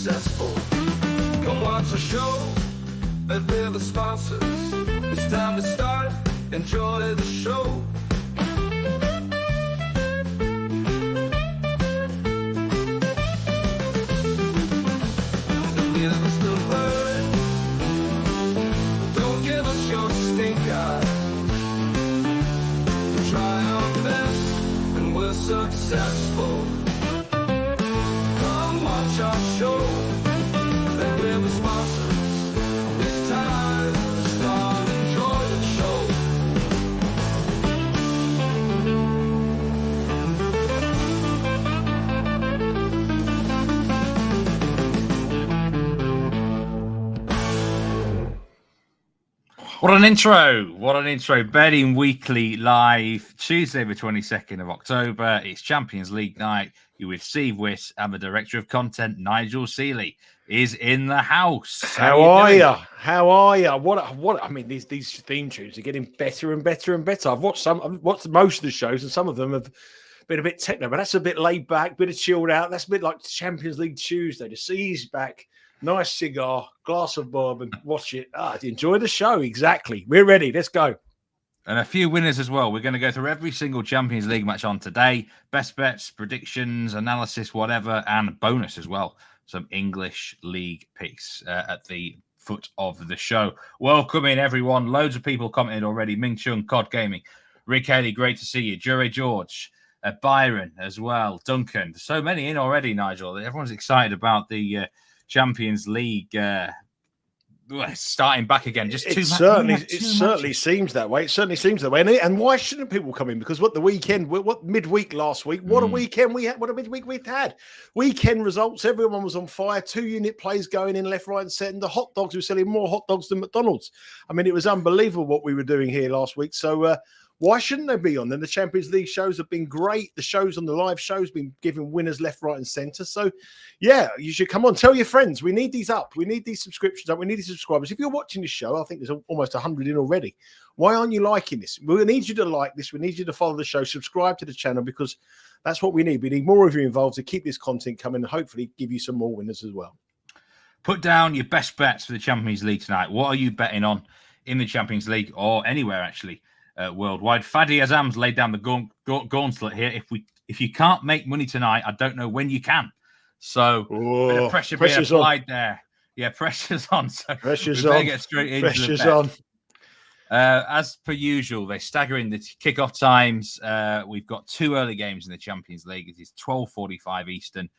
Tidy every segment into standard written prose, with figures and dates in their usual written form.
successful. Come watch a show and we're the sponsors. It's time to start, enjoy the show. Don't give us your stink eye. Try our best and we're successful. Come watch our show and we're the sponsors. It's time to start, enjoy the show. What an intro. What an intro. Betting Weekly live, Tuesday, the 22nd of October. It's Champions League night. You're with Steve Wyss and the Director of Content, Nigel Seeley, is in the house. How are you? How are you? What? I mean, these theme tunes are getting better and better and better. I've watched most of the shows, and some of them have been a bit techno, but that's a bit laid back, bit of chilled out. That's a bit like Champions League Tuesday. The sea's back. Nice cigar, glass of bourbon, watch it. Enjoy the show. Exactly. We're ready. Let's go. And a few winners as well. We're going to go through every single Champions League match on today. Best bets, predictions, analysis, whatever, and bonus as well. Some English League picks at the foot of the show. Welcome in, everyone. Loads of people commented already. Ming Chung, COD Gaming. Rick Haley, great to see you. Jure George, Byron as well. Duncan. So many in already, Nigel. Everyone's excited about the Champions League starting back again. Just it certainly seems that way. It certainly seems that way. And why shouldn't people come in? Because what midweek last week? What a weekend we had! What a midweek we had! Weekend results. Everyone was on fire. 2-unit plays going in left, right, and centre. The hot dogs were selling more hot dogs than McDonald's. I mean, it was unbelievable what we were doing here last week. So. Why shouldn't they be on? Then the Champions League shows have been great. The shows on the live shows been giving winners left, right, and centre. So, yeah, you should come on. Tell your friends. We need these up. We need these subscriptions up. We need these subscribers. If you're watching this show, I think there's almost 100 in already. Why aren't you liking this? We need you to like this. We need you to follow the show, subscribe to the channel, because that's what we need. We need more of you involved to keep this content coming and hopefully give you some more winners as well. Put down your best bets for the Champions League tonight. What are you betting on in the Champions League or anywhere, actually? Worldwide. Fadi Azam's laid down the gauntlet here. If you can't make money tonight, I don't know when you can. So bit of pressure being applied on there. Yeah, pressure's on. So pressure's on. Get straight into pressure's the bet. On. As per usual, they're staggering the kickoff times. We've got two early games in the Champions League. It is 12:45 Eastern.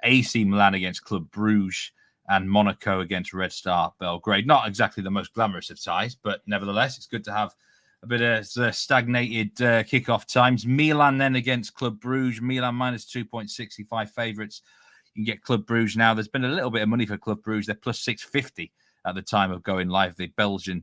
AC Milan against Club Brugge and Monaco against Red Star Belgrade. Not exactly the most glamorous of ties, but nevertheless, it's good to have a bit of stagnated kickoff times. Milan then against Club Brugge. Milan minus 2.65 favourites. You can get Club Brugge now. There's been a little bit of money for Club Brugge. They're plus 650 at the time of going live. The Belgian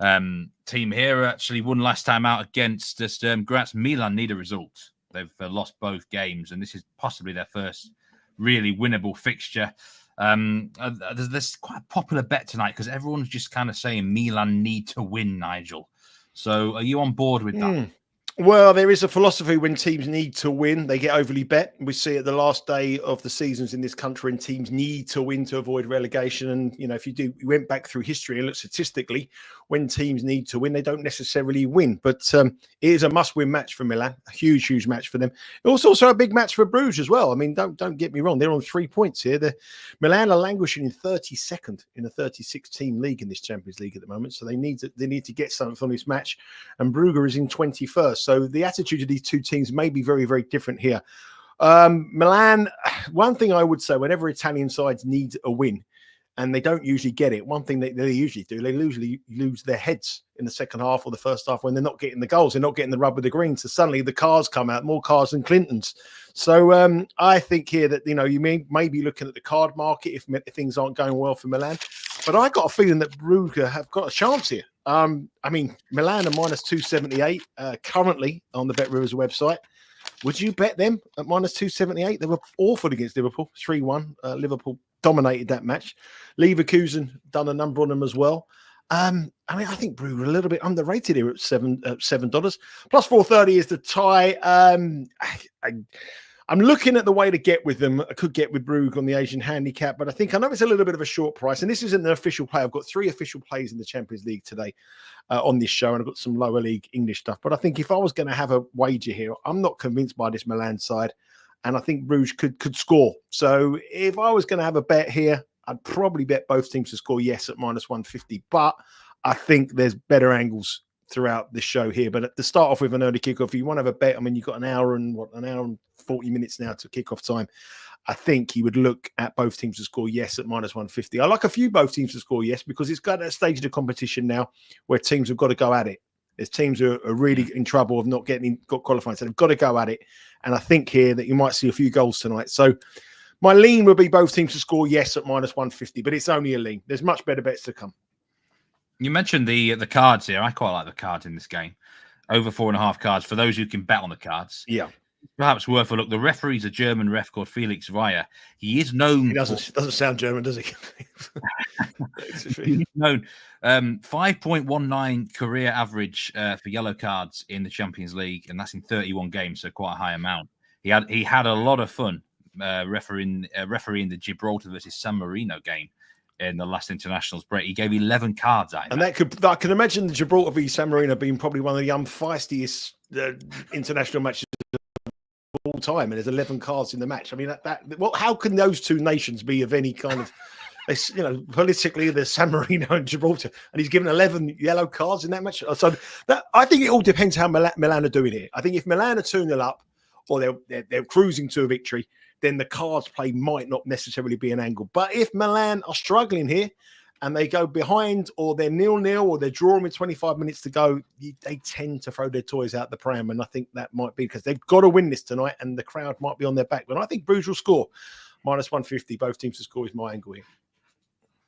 team here actually won last time out against Sturm. Graz. Milan need a result. They've lost both games, and this is possibly their first really winnable fixture. There's quite a popular bet tonight because everyone's just kind of saying Milan need to win, Nigel. So are you on board with that? Well, there is a philosophy when teams need to win, they get overly bet. We see it the last day of the seasons in this country, and teams need to win to avoid relegation. And, you know, if you went back through history and looked statistically, when teams need to win, they don't necessarily win. But it is a must-win match for Milan, a huge, huge match for them. It was also a big match for Bruges as well. I mean, don't get me wrong, they're on 3 points here. Milan are languishing in 32nd in a 36-team league in this Champions League at the moment, so they need to get something from this match. And Brugge is in 21st. So the attitude of these two teams may be very, very different here. Milan, one thing I would say, whenever Italian sides need a win, and they don't usually get it, one thing they usually do, they usually lose their heads in the second half or the first half when they're not getting the goals, they're not getting the rub of the green. So suddenly the cars come out, more cars than Clintons. So I think here that, you know, you may be looking at the card market if things aren't going well for Milan. But I got a feeling that Brugge have got a chance here. I mean, Milan are minus 278 currently on the Bet Rivers website. Would you bet them at minus 278? They were awful against Liverpool, 3-1. Liverpool dominated that match. Leverkusen done a number on them as well. I mean, I think Brugge are a little bit underrated here at $7. Plus 430 is the tie. I'm looking at the way to get with them. I could get with Brugge on the Asian handicap, but I know it's a little bit of a short price. And this isn't an official play. I've got 3 official plays in the Champions League today on this show, and I've got some lower league English stuff. But I think if I was going to have a wager here, I'm not convinced by this Milan side, and I think Brugge could score. So if I was going to have a bet here, I'd probably bet both teams to score yes at -150. But I think there's better angles throughout the show here. But to start off with an early kickoff, if you want to have a bet, I mean, you've got an hour and 40 minutes now to kick off time. I think he would look at both teams to score yes at -150. I like a few both teams to score yes because it's got that stage of the competition now where teams have got to go at it. There's teams who are really in trouble of not got qualifying, so they've got to go at it. And I think here that you might see a few goals tonight. So my lean would be both teams to score yes at -150, but it's only a lean. There's much better bets to come. You mentioned the cards here. I quite like the cards in this game. Over 4.5 cards for those who can bet on the cards. Yeah. Perhaps worth a look. The referee's a German ref called Felix Weyer. He is known. He doesn't sound German, does he? He's known 5.19 career average for yellow cards in the Champions League, and that's in 31 games, so quite a high amount. He had a lot of fun refereeing the Gibraltar versus San Marino game in the last internationals break. He gave 11 cards out. And I can imagine the Gibraltar v San Marino being probably one of the unfeistiest international matches all time, and there's 11 cards in the match. I mean, how can those two nations be of any kind of, politically, the San Marino and Gibraltar, and he's given 11 yellow cards in that match? So I think it all depends how Milan are doing here. I think if Milan are 2-0 up, or they're cruising to a victory, then the cards play might not necessarily be an angle. But if Milan are struggling here, and they go behind, or they're 0-0, or they're drawing with 25 minutes to go, they tend to throw their toys out the pram. And I think that might be because they've got to win this tonight, and the crowd might be on their back. But I think Brugge will score. -150, both teams to score is my angle here.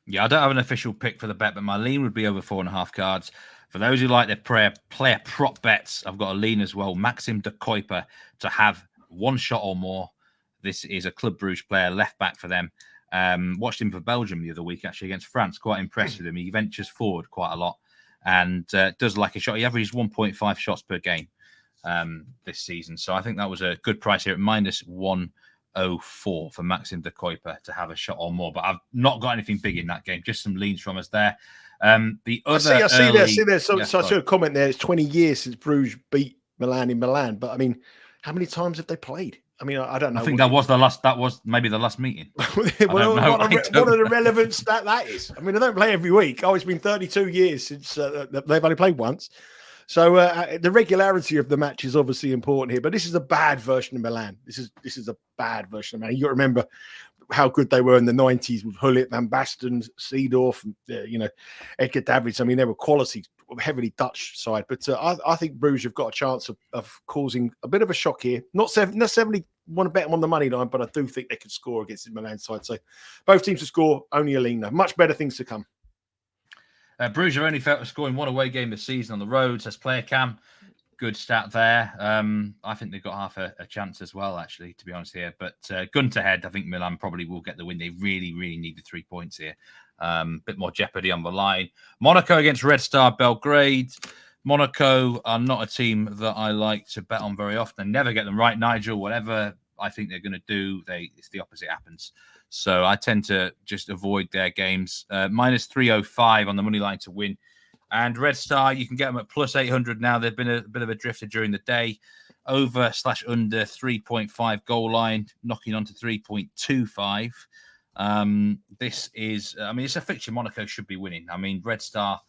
Yeah, I don't have an official pick for the bet, but my lean would be over 4.5 cards. For those who like their player prop bets, I've got a lean as well. Maxim de Kuiper to have one shot or more. This is a Club Brugge player, left back for them. Watched him for Belgium the other week, actually, against France. Quite impressed with him. He ventures forward quite a lot and does like a shot. He averages 1.5 shots per game this season. So I think that was a good price here at -104 for Maxim de Kuiper to have a shot or more. But I've not got anything big in that game, just some leans from us there. The other I see there. So I saw a comment there. It's 20 years since Brugge beat Milan in Milan. But I mean, how many times have they played? I mean, I don't know. I think that was maybe the last meeting. What a relevant stat that is. I mean, they don't play every week. Oh, it's been 32 years since they've only played once. So the regularity of the match is obviously important here. But this is a bad version of Milan. This is a bad version of Milan. You got to remember how good they were in the 90s with Hullet, Van Basten, Seedorf, and Edgar Davids. I mean, they were quality, heavily Dutch side. But I think Brugge have got a chance of causing a bit of a shock here. Not necessarily want to bet them on the money line, but I do think they could score against the Milan side. So both teams to score, only a lean. Much better things to come. Brugge are only scoring one away game this season on the road, says Player Cam. Good stat there. I think they've got half a chance as well, actually, to be honest here. But gun to head, I think Milan probably will get the win. They really, really need the 3 points here. Bit more jeopardy on the line. Monaco against Red Star Belgrade. Monaco are not a team that I like to bet on very often. I never get them right, Nigel. Whatever I think they're going to do, it's the opposite happens. So I tend to just avoid their games. -305 on the money line to win. And Red Star, you can get them at +800 now. They've been a bit of a drifter during the day. Over/under 3.5 goal line, knocking on to 3.25. This is, it's a fixture Monaco should be winning. I mean, Red Star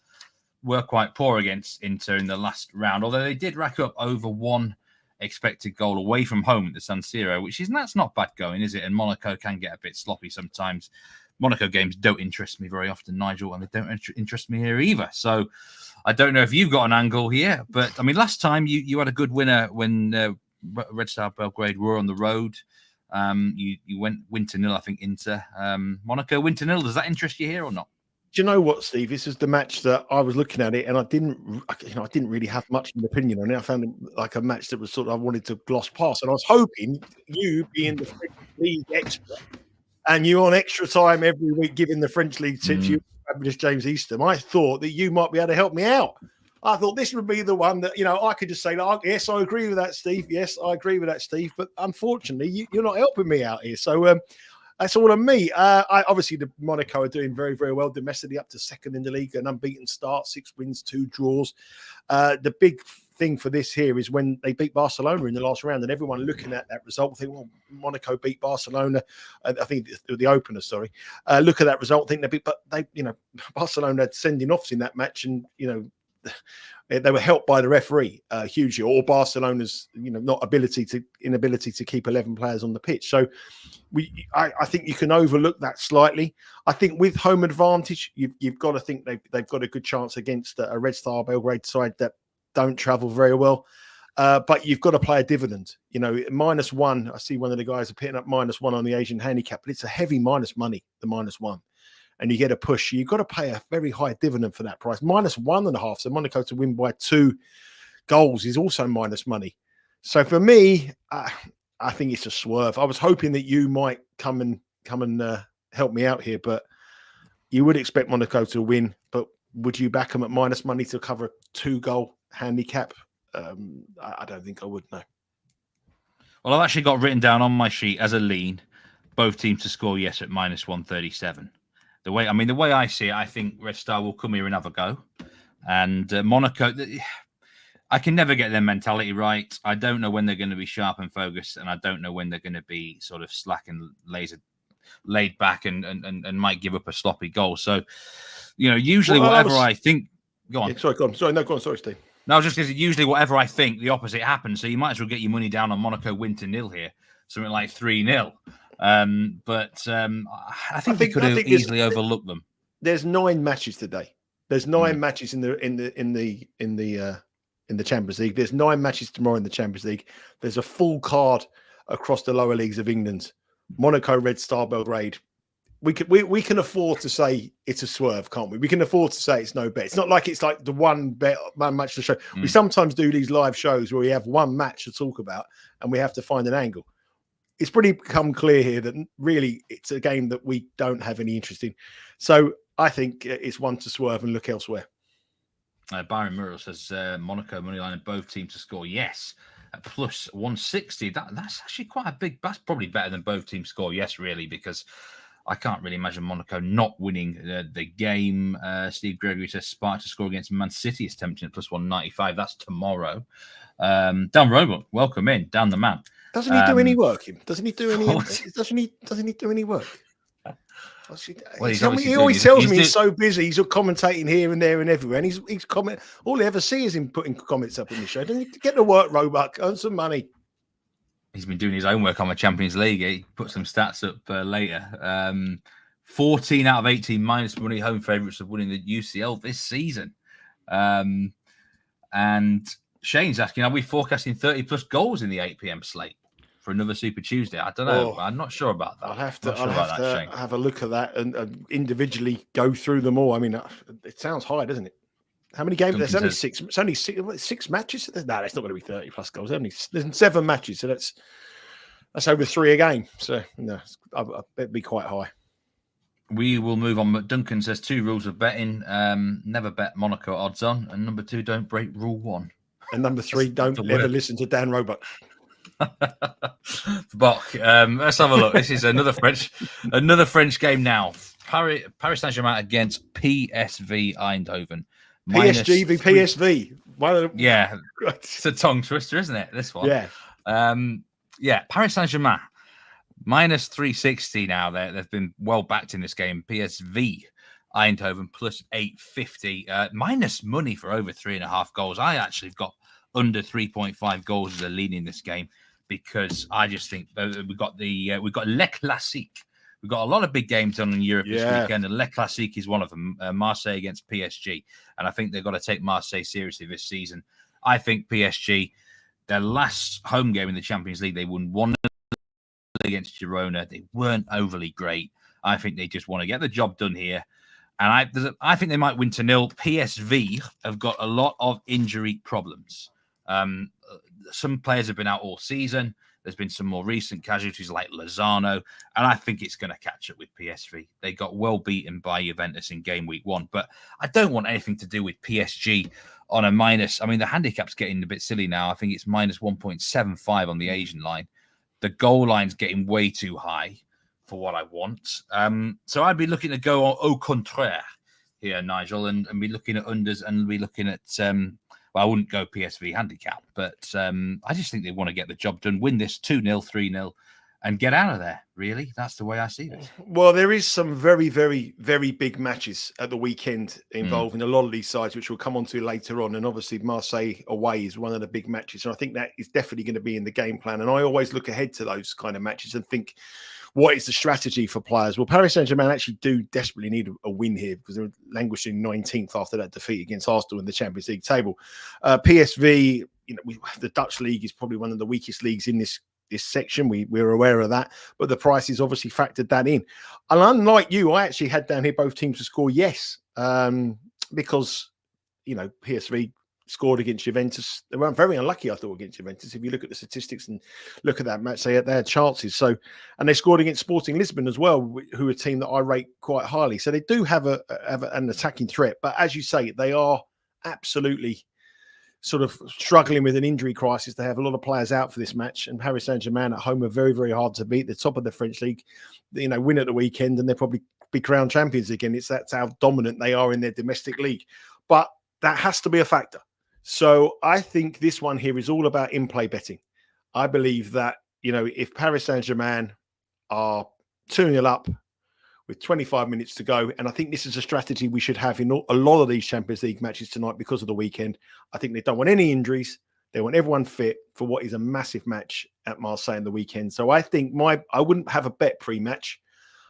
were quite poor against Inter in the last round, although they did rack up over one expected goal away from home at the San Siro, that's not bad going, is it? And Monaco can get a bit sloppy sometimes. Monaco games don't interest me very often, Nigel, and they don't interest me here either. So I don't know if you've got an angle here, but I mean, last time you had a good winner when Red Star Belgrade were on the road. You went win to 0, I think, Inter. Monaco win to 0. Does that interest you here or not? Do you know what, Steve? This is the match that I was looking at it, and I didn't really have much of an opinion on it. I found it like a match that was sort of I wanted to gloss past, and I was hoping you, being the French League expert, and you on extra time every week giving the French League tips, you fabulous James Easton. I thought that you might be able to help me out I thought this would be the one that, I could just say, yes, I agree with that, Steve. Yes, I agree with that, Steve. But unfortunately, you're not helping me out here. So that's all on me. Obviously, the Monaco are doing very, very well domestically, up to second in the league, an unbeaten start, 6 wins, 2 draws. The big thing for this here is when they beat Barcelona in the last round, and everyone looking at that result, think, well, Monaco beat Barcelona. I think the opener, sorry. Look at that result, think Barcelona had sending offs in that match, and they were helped by the referee hugely, or Barcelona's inability to keep 11 players on the pitch. So I think you can overlook that slightly. I think with home advantage, you've got to think they've got a good chance against a Red Star Belgrade side that don't travel very well. But you've got to play a dividend. -1. I see one of the guys are putting up -1 on the Asian handicap, but it's a heavy minus money, the -1. And you get a push, you've got to pay a very high dividend for that price. -1.5. So Monaco to win by 2 goals is also minus money. So for me, I think it's a swerve. I was hoping that you might come and help me out here, but you would expect Monaco to win. But would you back them at minus money to cover a 2-goal handicap? I don't think I would, no. Well, I've actually got written down on my sheet as a lean, both teams to score yes at -137. The way I see it, I think Red Star will come here and have a go. And Monaco, I can never get their mentality right. I don't know when they're going to be sharp and focused, and I don't know when they're going to be sort of slack and laid back and might give up a sloppy goal. So, usually whatever I think... Go on. Yeah, sorry, go on. Sorry, no, go on. Sorry, Steve. No, just because usually whatever I think, the opposite happens. So you might as well get your money down on Monaco win to 0 here. Something like 3-0. I think they could have easily overlooked them. There's 9 matches today. There's 9 matches in the Champions League. There's 9 matches tomorrow in the Champions League. There's a full card across the lower leagues of England. Monaco, Red Star, Belgrade. We can afford to say it's a swerve, can't we? We can afford to say it's no bet. It's not like it's like the one match to show. We sometimes do these live shows where we have one match to talk about and we have to find an angle. It's pretty become clear here that really it's a game that we don't have any interest in. So I think it's one to swerve and look elsewhere. Byron Murrell says Monaco moneyline and both teams to score yes at +160. That's actually quite a big. That's probably better than both teams score yes, really, because I can't really imagine Monaco not winning the game. Steve Gregory says Sparta to score against Man City is tempting at +195. That's tomorrow. Dan Roebuck, welcome in. Dan the man. Doesn't he do any work? Doesn't he do any? Doesn't he do any work? Well, he always tells me he's so busy. He's commentating here and there and everywhere, and he's comment. All I ever see is him putting comments up in the show. Doesn't he get to work, Roebuck? Earn some money. He's been doing his own work on the Champions League. He put some stats up later. 14 out of 18 minus money home favourites of winning the UCL this season. And Shane's asking, are we forecasting 30+ goals in the 8 p.m. slate for another Super Tuesday? I don't know. I'm not sure about that. I'll have to have a look at that and individually go through them all. I mean, it sounds high, doesn't it? How many games? There's only 6. It's only 6 matches. No, that's not going to be 30+ goals. There's 7 matches, so that's over 3 a game. So no, I bet it'd be quite high. We will move on. Duncan says 2 rules of betting: never bet Monaco odds on, and number 2, don't break rule 1. And number 3, don't ever listen to Dan Roebuck. Bach. Let's have a look. This is another French game now. Paris Saint-Germain against PSV Eindhoven. PSG v PSV. Yeah, it's a tongue twister, isn't it? This one. Yeah. Paris Saint-Germain -360 now. They've been well backed in this game. PSV Eindhoven +850. Minus money for over 3.5 goals. I actually have got under 3.5 goals as a lean in this game because I just think we've got Le Classique. We've got a lot of big games on in Europe this weekend, and Le Classique is one of them. Marseille against PSG, and I think they've got to take Marseille seriously this season. I think PSG, their last home game in the Champions League, they won 1 against Girona. They weren't overly great. I think they just want to get the job done here, and I think they might win to 0. PSV have got a lot of injury problems. Some players have been out all season. There's been some more recent casualties like Lozano, and I think it's going to catch up with PSV. They got well beaten by Juventus in game week 1, but I don't want anything to do with PSG on a minus. I mean, the handicap's getting a bit silly now. I think it's minus 1.75 on the Asian line. The goal line's getting way too high for what I want. So I'd be looking to go au contraire here, Nigel, and be looking at unders and be looking at, well, I wouldn't go PSV handicap, but I just think they want to get the job done, win this 2-0, 3-0, and get out of there, really. That's the way I see it. Well, there is some very, very, very big matches at the weekend involving a lot of these sides, which we'll come on to later on. And obviously, Marseille away is one of the big matches. And I think that is definitely going to be in the game plan. And I always look ahead to those kind of matches and think, what is the strategy for players? Well, Paris Saint-Germain actually do desperately need a win here because they're languishing 19th after that defeat against Arsenal in the Champions League table. PSV, the Dutch league is probably one of the weakest leagues in this section. We're aware of that, but the price is obviously factored that in. And unlike you, I actually had down here both teams to score yes, because PSV scored against Juventus. They weren't very unlucky, I thought, against Juventus. If you look at the statistics and look at that match, they had chances. So, and they scored against Sporting Lisbon as well, who are a team that I rate quite highly. So they do have an attacking threat, but as you say, they are absolutely sort of struggling with an injury crisis. They have a lot of players out for this match, and Paris Saint-Germain at home are very, very hard to beat. The top of the French league, win at the weekend, and they'll probably be crowned champions again. That's how dominant they are in their domestic league. But that has to be a factor. So I think this one here is all about in-play betting. I believe that, if Paris Saint-Germain are 2-0 up with 25 minutes to go, and I think this is a strategy we should have in a lot of these Champions League matches tonight because of the weekend. I think they don't want any injuries. They want everyone fit for what is a massive match at Marseille in the weekend. So I think I wouldn't have a bet pre-match.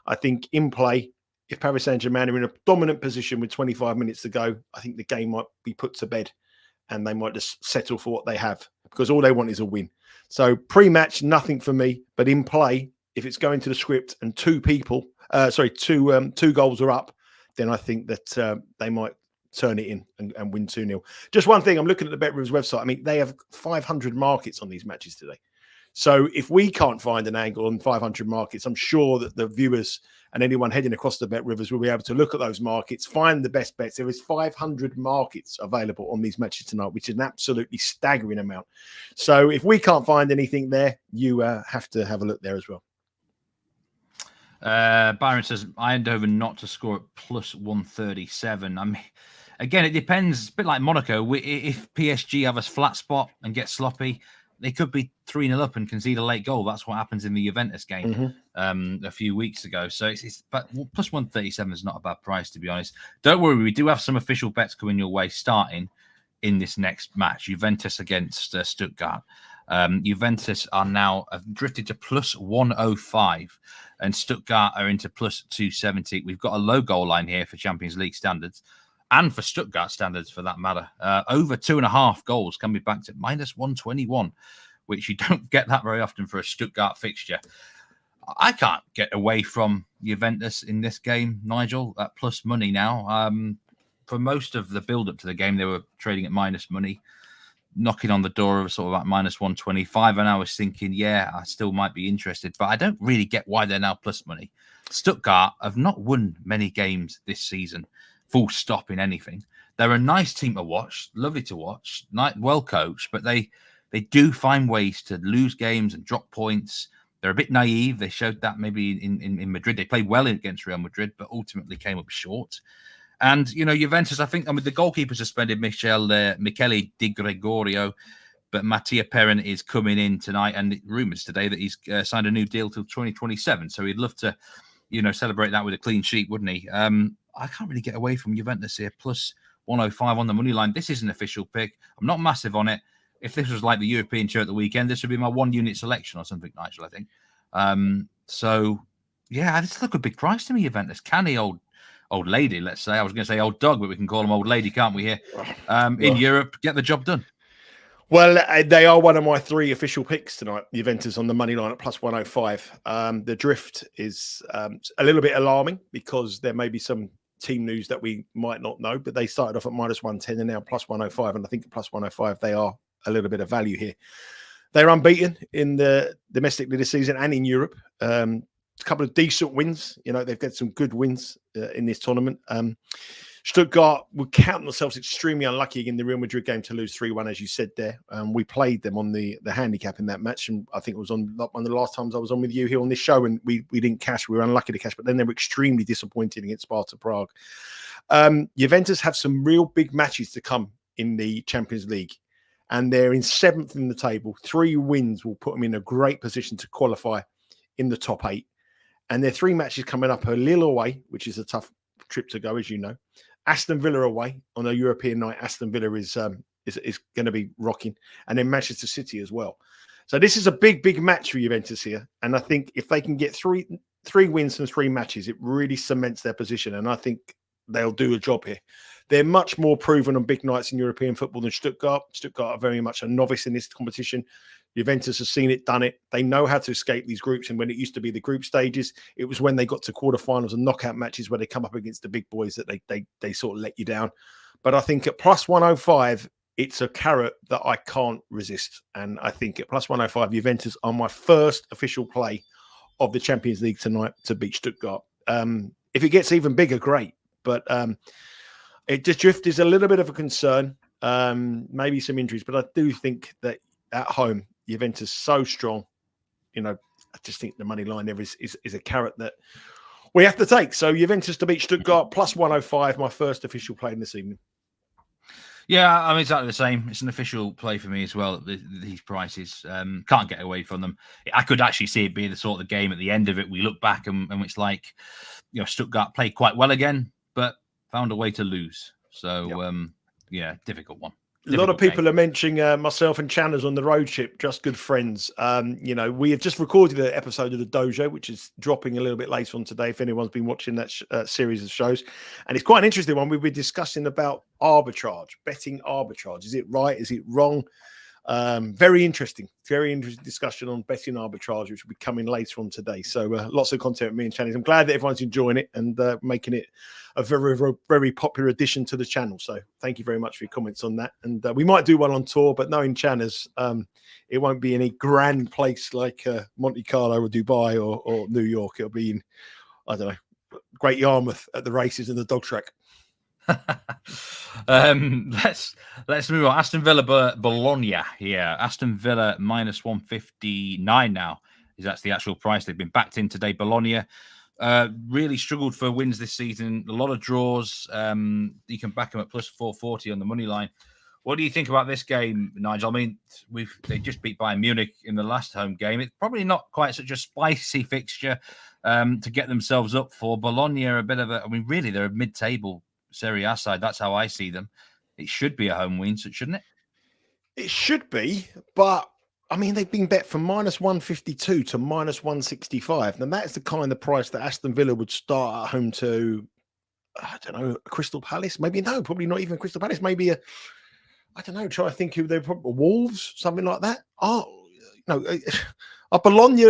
I think in play, if Paris Saint-Germain are in a dominant position with 25 minutes to go, I think the game might be put to bed and they might just settle for what they have because all they want is a win. So pre-match, nothing for me, but in play, if it's going to the script and two goals are up, then I think that they might turn it in and win 2-0. just one thing, I'm looking at the BetRivers website. I mean, they have 500 markets on these matches today. So if we can't find an angle on 500 markets, I'm sure that the viewers and anyone heading across the BetRivers will be able to look at those markets, find the best bets. There is 500 markets available on these matches tonight, which is an absolutely staggering amount. So if we can't find anything there, you have to have a look there as well. Byron says Eindhoven not to score at plus 137. I mean, again, it depends. It's a bit like Monaco. If PSG have a flat spot and get sloppy, they could be 3-0 up and concede a late goal. That's what happens in the Juventus game a few weeks ago. So but plus 137 is not a bad price, to be honest. Don't worry, we do have some official bets coming your way starting in this next match. Juventus against Stuttgart. Juventus are now drifted to plus 105 and Stuttgart are into plus 270. We've got a low goal line here for Champions League standards and for Stuttgart standards for that matter. Over 2.5 goals can be backed at minus 121, which you don't get that very often for a Stuttgart fixture. I can't get away from Juventus in this game, Nigel, at plus money now. For most of the build-up to the game, they were trading at minus money, knocking on the door of sort of like minus 125. And I was thinking, yeah, I still might be interested, but I don't really get why they're now plus money. Stuttgart have not won many games this season, full stop in anything. They're a nice team to watch, lovely to watch, well coached, but they do find ways to lose games and drop points. They're a bit naive. They showed that maybe in Madrid. They played well against Real Madrid, but ultimately came up short. And, Juventus, I think, the goalkeeper suspended Michele Di Gregorio, but Mattia Perrin is coming in tonight. And rumours today that he's signed a new deal till 2027. So he'd love to, celebrate that with a clean sheet, wouldn't he? I can't really get away from Juventus here. Plus 105 on the money line. This is an official pick. I'm not massive on it. If this was like the European show at the weekend, this would be my 1 unit selection or something, Nigel, I think. This look a big price to me, Juventus. Canny old lady, let's say. I was going to say old dog, but we can call them old lady, can't we, here? In Europe, get the job done. Well, they are one of my 3 official picks tonight, Juventus on the money line at plus 105. The drift is a little bit alarming because there may be some team news that we might not know, but they started off at minus 110 and now plus 105. And I think at plus 105, they are a little bit of value here. They're unbeaten in the domestically this season and in Europe. A couple of decent wins. They've got some good wins in this tournament. Stuttgart would count themselves extremely unlucky in the Real Madrid game to lose 3-1, as you said there. We played them on the handicap in that match, and I think it was on one of the last times I was on with you here on this show, and we didn't cash. We were unlucky to cash, but then they were extremely disappointed against Sparta Prague. Juventus have some real big matches to come in the Champions League, and they're in 7th in the table. 3 wins will put them in a great position to qualify in the top 8. And their 3 matches coming up are Lille away, which is a tough trip to go, as you know. Aston Villa away on a European night. Aston Villa is going to be rocking, and then Manchester City as well. So this is a big match for Juventus here, and I think if they can get three wins from 3 matches, it really cements their position, and I think they'll do a job here. They're much more proven on big nights in European football than Stuttgart. Stuttgart are very much a novice in this competition. Juventus has seen it, done it. They know how to escape these groups. And when it used to be the group stages, it was when they got to quarterfinals and knockout matches where they come up against the big boys that they sort of let you down. But I think at plus 105, it's a carrot that I can't resist. And I think at plus 105, Juventus are my first official play of the Champions League tonight to beat Stuttgart. If it gets even bigger, great. But it just is a little bit of a concern. Maybe some injuries, but I do think that at home, Juventus so strong. I just think the money line there is a carrot that we have to take. So Juventus to beat Stuttgart plus 105, my first official play in this evening. Yeah, I'm exactly the same. It's an official play for me as well. These prices can't get away from them. I could actually see it being the sort of the game at the end of it. We look back and it's like, Stuttgart played quite well again, but found a way to lose. So, difficult one. A lot of people are mentioning myself and Channers on the road trip, just good friends. We have just recorded an episode of the Dojo, which is dropping a little bit later on today, if anyone's been watching that series of shows. And it's quite an interesting one. We've been discussing about arbitrage, betting arbitrage. Is it right? Is it wrong? Very interesting discussion on betting arbitrage, which will be coming later on today. So lots of content with me and Channers. I'm glad that everyone's enjoying it and making it a very, very, very popular addition to the channel. So thank you very much for your comments on that. And we might do one on tour, but knowing Channers, it won't be any grand place like Monte Carlo or Dubai or New York. It'll be in, I don't know, Great Yarmouth at the races and the dog track. Let's move on. Aston Villa Bologna here. Aston Villa minus 159 now that's the actual price. They've been backed in today. Bologna really struggled for wins this season. A lot of draws. You can back them at plus 440 on the money line. What do you think about this game, Nigel? I mean, they just beat Bayern Munich in the last home game. It's probably not quite such a spicy fixture to get themselves up for. Bologna are a bit of a, really, they're a mid-table Serie A side. That's how I see them. It should be a home win, shouldn't it? It should be, but they've been bet from minus 152 to minus 165. Now that's the kind of price that Aston Villa would start at home to, I don't know, Crystal Palace. Probably not even Crystal Palace. Maybe try to think who they're probably Wolves, something like that. Bologna.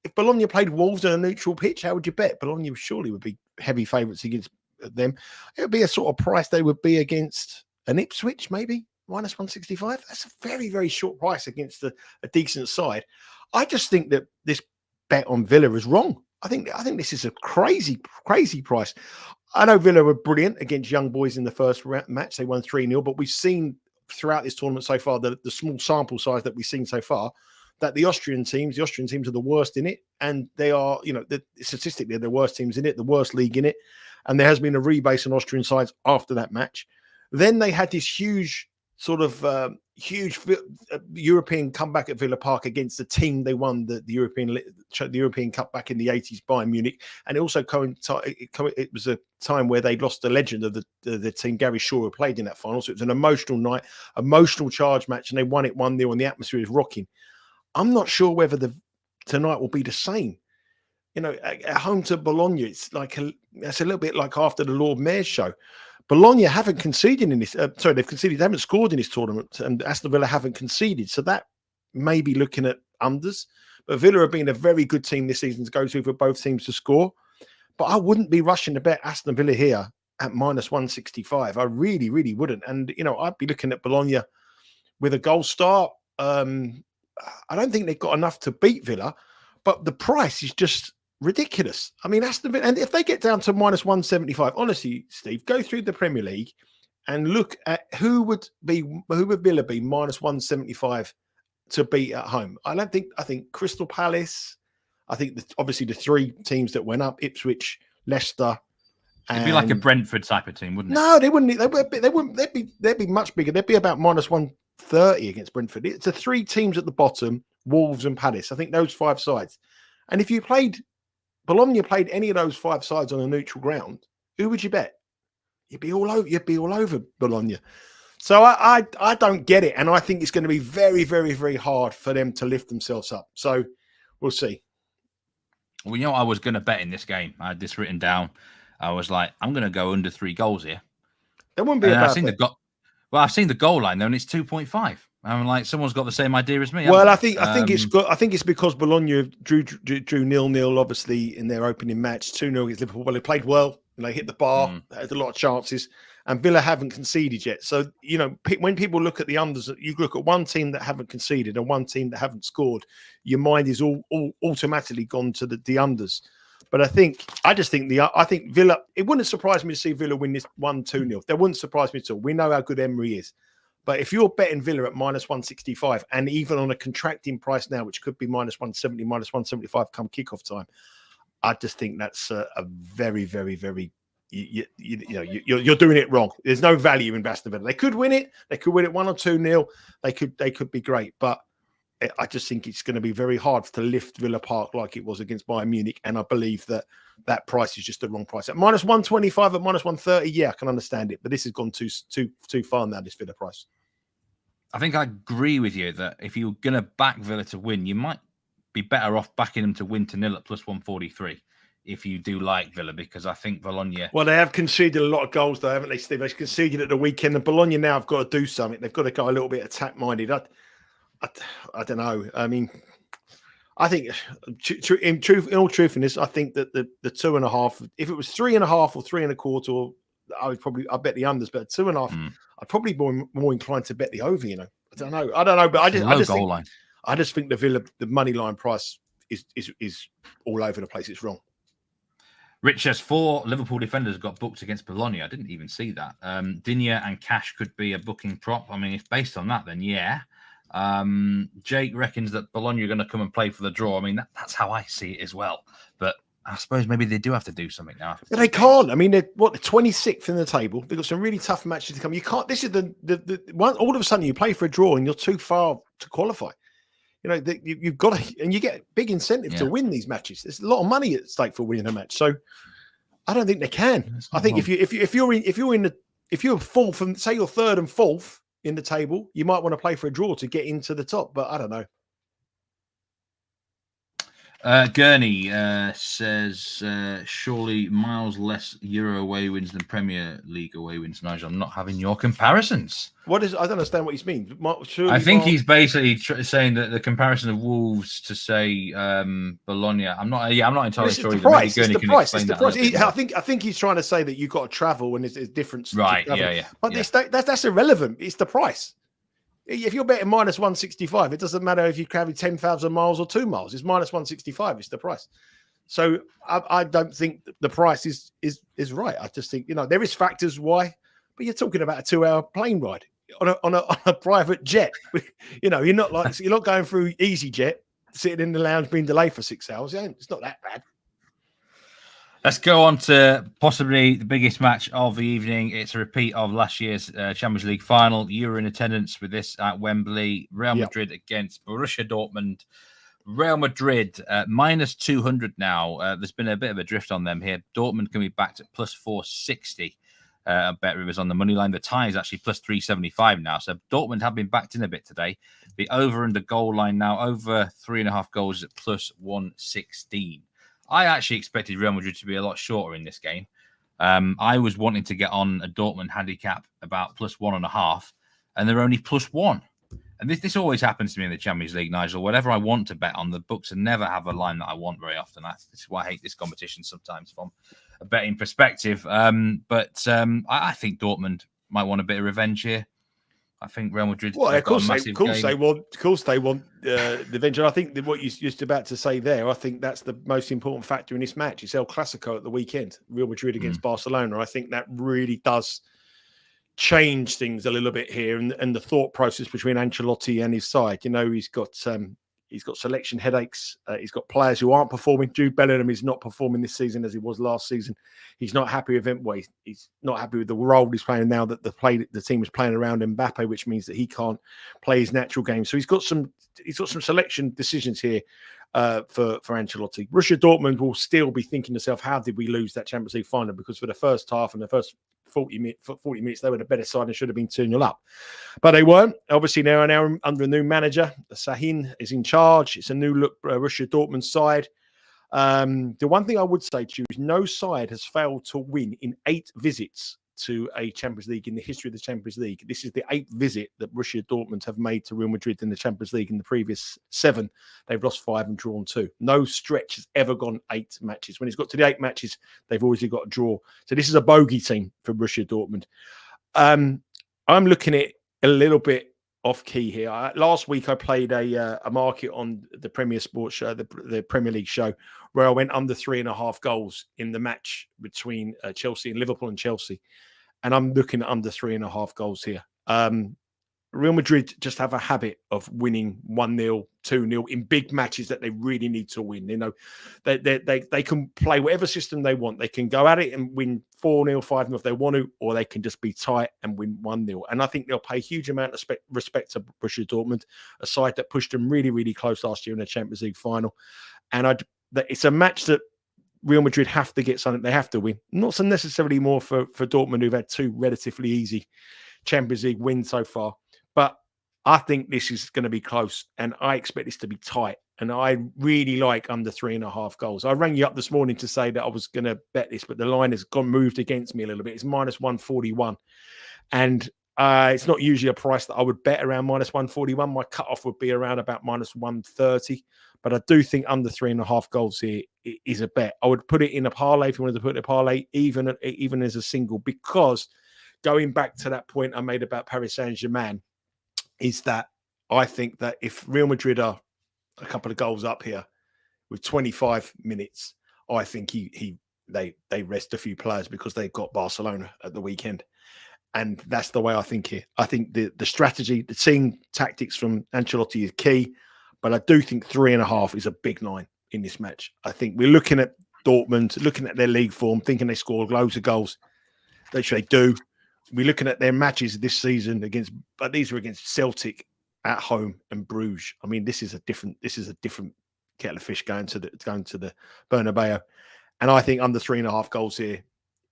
If Bologna played Wolves on a neutral pitch, how would you bet? Bologna surely would be heavy favourites against them. It would be a sort of price they would be against an Ipswich, maybe minus 165. That's a very, very short price against a decent side. I just think that this bet on Villa is wrong. I think this is a crazy price. I know Villa were brilliant against Young Boys in the first match. They won 3-0, but we've seen throughout this tournament so far, the small sample size that we've seen so far, that the Austrian teams are the worst in it. And they are, statistically, the worst teams in it, the worst league in it. And there has been a rebase on Austrian sides after that match. Then they had this huge European comeback at Villa Park against the team they won the European Cup back in the 80s, Bayern Munich. And it also it was a time where they lost the legend of the team, Gary Shaw, who played in that final. So it was an emotional night, emotional charge match, and they won it 1-0, and the atmosphere is rocking. I'm not sure whether tonight will be the same. At home to Bologna, it's a little bit like after the Lord Mayor's show. Bologna haven't conceded in this. They haven't scored in this tournament, and Aston Villa haven't conceded. So that may be looking at unders. But Villa have been a very good team this season to go to for both teams to score. But I wouldn't be rushing to bet Aston Villa here at minus 165. I really, really wouldn't. And I'd be looking at Bologna with a goal start. I don't think they've got enough to beat Villa, but the price is just ridiculous. I mean, Aston Villa, and if they get down to minus 175, honestly, Steve, go through the Premier League and look at who would Villa be minus 175 to beat at home. I think Crystal Palace. I think obviously the three teams that went up: Ipswich, Leicester. It'd be like a Brentford type of team, wouldn't it? No, they wouldn't. They wouldn't. They'd be much bigger. They'd be about minus 130 against Brentford. It's the three teams at the bottom: Wolves and Palace. I think those five sides. And if you Bologna played any of those five sides on a neutral ground, who would you bet? You'd be all over Bologna. So I don't get it, and I think it's going to be very, very, very hard for them to lift themselves up. So we'll see. Well, you know what I was going to bet in this game? I had this written down. I was like, I'm going to go under 3 goals here. There wouldn't be a bad bet. I've seen the goal line though, and it's 2.5. I'm like, someone's got the same idea as me. Well, I think it's because Bologna drew 0-0, obviously, in their opening match, 2-0 against Liverpool. Well, they played well, and they hit the bar, they had a lot of chances, and Villa haven't conceded yet. So, you know, when people look at the unders, you look at one team that haven't conceded and one team that haven't scored, your mind is all automatically gone to the unders. But I think Villa, it wouldn't surprise me to see Villa win this 1-2-0. That wouldn't surprise me at all. We know how good Emery is. But if you're betting Villa at minus 165, and even on a contracting price now, which could be minus 170, minus 175 come kickoff time, I just think that's a very, very, very, you're doing it wrong. There's no value in Aston Villa. They could win it. They could win it 1 or 2-0. They could be great. But I just think it's going to be very hard to lift Villa Park like it was against Bayern Munich. And I believe that price is just the wrong price. At minus 125, at minus 130, yeah, I can understand it. But this has gone too far now, this Villa price. I think I agree with you that if you're going to back Villa to win, you might be better off backing them to win 2-0 at plus 143 if you do like Villa, because I think Bologna... Well, they have conceded a lot of goals, though, haven't they, Steve? They conceded at the weekend, and Bologna now have got to do something. They've got to go a little bit attack-minded. I don't know. I mean, I think, in all truthfulness, I think that the 2.5, if it was 3.5 or 3.25, I'd bet the unders, but 2.5, I'd probably be more inclined to bet the over, you know. I don't know, but I just think the money line price is all over the place. It's wrong. Rich says 4 Liverpool defenders got booked against Bologna. I didn't even see that. Digne and Cash could be a booking prop. I mean, if based on that, then yeah. Jake reckons that Bologna are going to come and play for the draw. I mean, that's how I see it as well. But I suppose maybe they do have to do something now. They can't. I mean, they're 26th in the table. They've got some really tough matches to come. You can't. This is the one. All of a sudden, you play for a draw and you're too far to qualify. You know, you've got to, and you get big incentive to win these matches. There's a lot of money at stake for winning a match. So I don't think they can. I think if you're fourth and say you're third and fourth in the table, you might want to play for a draw to get into the top. But I don't know. Gurney says, surely miles less Euro away wins than Premier League away wins. Nigel, I'm not having your comparisons. I don't understand what he means. I think he's basically saying that the comparison of Wolves to say Bologna. I'm not entirely sure. It's the price. I think he's trying to say that you've got to travel and there's a difference. Right? Yeah. But that's irrelevant. It's the price. If you're betting minus 165, it doesn't matter if you carry 10,000 miles or 2 miles. It's minus 165. It's the price. So I don't think the price is right. I just think, you know, there is factors why, but you're talking about a 2-hour plane ride on a private jet. You know, you're not going through EasyJet, sitting in the lounge being delayed for 6 hours. It's not that bad. Let's go on to possibly the biggest match of the evening. It's a repeat of last year's Champions League final. You were in attendance with this at Wembley. Real Madrid against Borussia Dortmund. Real Madrid, minus 200 now. There's been a bit of a drift on them here. Dortmund can be backed at plus 460. Bet Rivers on the money line. The tie is actually plus 375 now. So Dortmund have been backed in a bit today. The over and the goal line now, over 3.5 goals at plus 116. I actually expected Real Madrid to be a lot shorter in this game. I was wanting to get on a Dortmund handicap about plus 1.5, and they're only plus 1. And this always happens to me in the Champions League, Nigel. Whatever I want to bet on, the books and never have a line that I want very often. This is why I hate this competition sometimes from a betting perspective. But I think Dortmund might want a bit of revenge here. I think Real Madrid Well, have of got course, a massive of course game. they want the venture. I think that what you're just about to say there, I think that's the most important factor in this match. It's El Clasico at the weekend, Real Madrid against Barcelona. I think that really does change things a little bit here, and the thought process between Ancelotti and his side. You know, he's got selection headaches. He's got players who aren't performing. Jude Bellingham is not performing this season as he was last season. He's not happy with him. Well, he's not happy with the role he's playing now that the team is playing around Mbappe, which means that he can't play his natural game. So he's got some selection decisions here for Ancelotti. Borussia Dortmund will still be thinking to themselves, how did we lose that Champions League final? Because for the first half and the first 40 minutes, they were the better side and should have been 2-0 up. But they weren't. Obviously, now under a new manager. Sahin is in charge. It's a new look Borussia Dortmund side. The one thing I would say to you is no side has failed to win in 8 visits to a Champions League in the history of the Champions League. This is the 8th visit that Borussia Dortmund have made to Real Madrid in the Champions League. In the previous 7, they've lost 5 and drawn 2. No stretch has ever gone 8 matches. When it's got to the 8 matches, they've always got a draw. So this is a bogey team for Borussia Dortmund. I'm looking at a little bit off key here. Last week, I played a market on the Premier Sports show, the Premier League show, where I went under 3.5 goals in the match between Chelsea and Liverpool and Chelsea. And I'm looking at under 3.5 goals here. Real Madrid just have a habit of winning 1-0, 2-0 in big matches that they really need to win. You know, they can play whatever system they want. They can go at it and win 4-0, 5-0 if they want to, or they can just be tight and win 1-0. And I think they'll pay a huge amount of respect to Borussia Dortmund, a side that pushed them really, really close last year in the Champions League final. And it's a match that Real Madrid have to get something. They have to win. Not so necessarily more for Dortmund, who've had 2 relatively easy Champions League wins so far. But I think this is going to be close, and I expect this to be tight. And I really like under 3.5 goals. I rang you up this morning to say that I was going to bet this, but the line has moved against me a little bit. It's minus 141. And it's not usually a price that I would bet around minus 141. My cutoff would be around about minus 130. But I do think under 3.5 goals here is a bet. I would put it in a parlay if you wanted to put it in a parlay, even as a single, because going back to that point I made about Paris Saint-Germain, is that I think that if Real Madrid are a couple of goals up here with 25 minutes, I think they rest a few players because they've got Barcelona at the weekend. And that's the way I think here. I think the strategy, the team tactics from Ancelotti is key, but I do think 3.5 is a big line in this match. I think we're looking at Dortmund, looking at their league form, thinking they scored loads of goals. They do. We're looking at their matches this season but these are against Celtic at home and Bruges. I mean, this is a different kettle of fish going to the Bernabeu. And I think under 3.5 goals here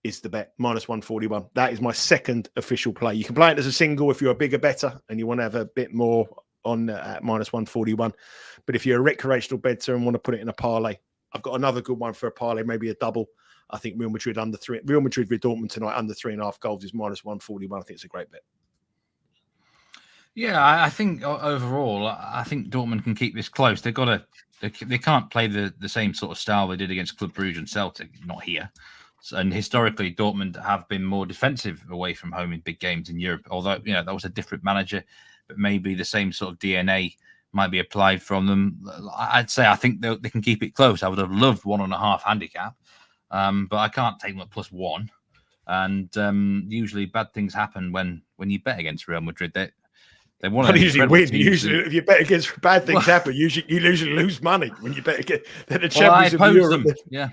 is the bet, minus 141. That is my second official play. You can play it as a single if you're a bigger bettor and you want to have a bit more on at minus 141. But if you're a recreational bettor and want to put it in a parlay, I've got another good one for a parlay, maybe a double. I think Real Madrid with Dortmund tonight under 3.5 goals is minus 141. I think it's a great bet. Yeah, I think overall, I think Dortmund can keep this close. They can't play the same sort of style they did against Club Brugge and Celtic, not here. And historically, Dortmund have been more defensive away from home in big games in Europe. Although, you know, that was a different manager, but maybe the same sort of DNA might be applied from them. I'd say I think they can keep it close. I would have loved 1.5 handicap. But I can't take them at +1. And usually bad things happen when you bet against Real Madrid. They want to usually win. Usually, if you bet against bad things happen, you usually lose money when you bet against the champions of Europe. Yeah,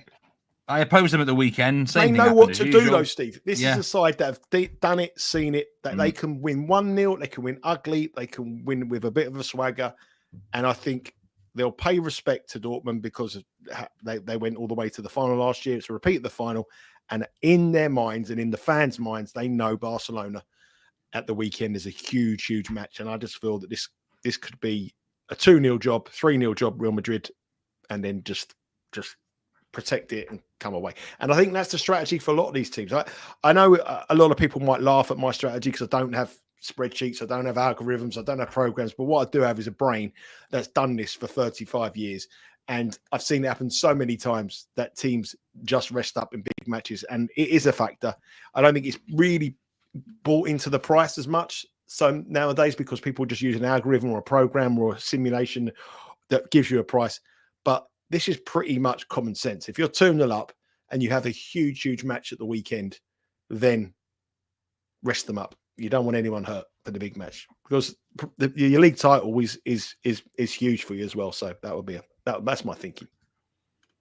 I oppose them at the weekend. They know what to do, though, Steve. This is a side that have done it, seen it. That they can win 1-0, they can win ugly, they can win with a bit of a swagger, and I think they'll pay respect to Dortmund because they went all the way to the final last year. It's a repeat of the final. And in their minds and in the fans' minds, they know Barcelona at the weekend is a huge, huge match. And I just feel that this could be a 2-0 job, 3-0 job, Real Madrid, and then just protect it and come away. And I think that's the strategy for a lot of these teams. I know a lot of people might laugh at my strategy because I don't have spreadsheets, I don't have algorithms, I don't have programs, but what I do have is a brain that's done this for 35 years. And I've seen it happen so many times that teams just rest up in big matches. And it is a factor. I don't think it's really bought into the price as much. so nowadays because people just use an algorithm or a program or a simulation that gives you a price. But this is pretty much common sense. If you're 2-0 up and you have a huge match at the weekend, then rest them up. You don't want anyone hurt for the big match because your league title is huge for you as well. So that would be that's my thinking.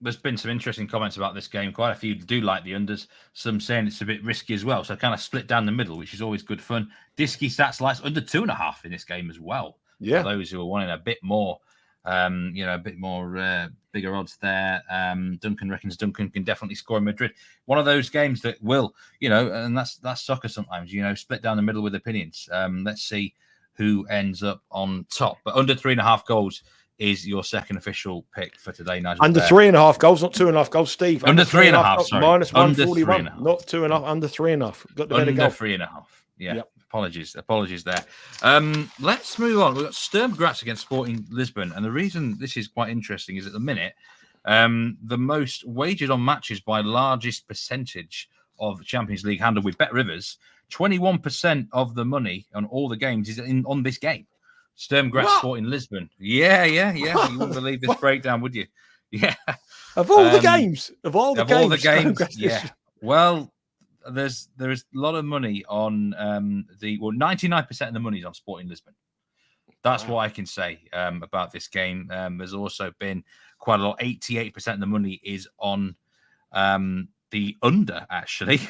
There's been some interesting comments about this game. Quite a few do like the unders. Some saying it's a bit risky as well. So kind of split down the middle, which is always good fun. Disky Stats likes under 2.5 in this game as well. Yeah. For those who are wanting a bit more, a bit more bigger odds there. Duncan reckons Duncan can definitely score in Madrid. One of those games that will, and that's soccer sometimes, split down the middle with opinions. Let's see who ends up on top. But under 3.5 goals is your second official pick for today, Nigel. Under 3.5 goals, not 2.5 goals, Steve. Under 3.5, sorry. Minus Under 141, 3.5. not 2.5, under 3.5. Got the under better goal. 3.5. Yeah. Yep. Apologies there. Let's move on. We've got Sturm Graz against Sporting Lisbon. And the reason this is quite interesting is at the minute, the most wagered on matches by largest percentage of Champions League handled with Bet Rivers, 21% of the money on all the games is on this game. Sturm Graz Sporting Lisbon. Yeah. You wouldn't believe this breakdown, would you? Yeah. Of all the games. Of all the games. Yeah. Well, there is a lot of money on 99% of the money is on Sporting Lisbon. That's what I can say about this game. There's also been quite a lot. 88% of the money is on the under, actually,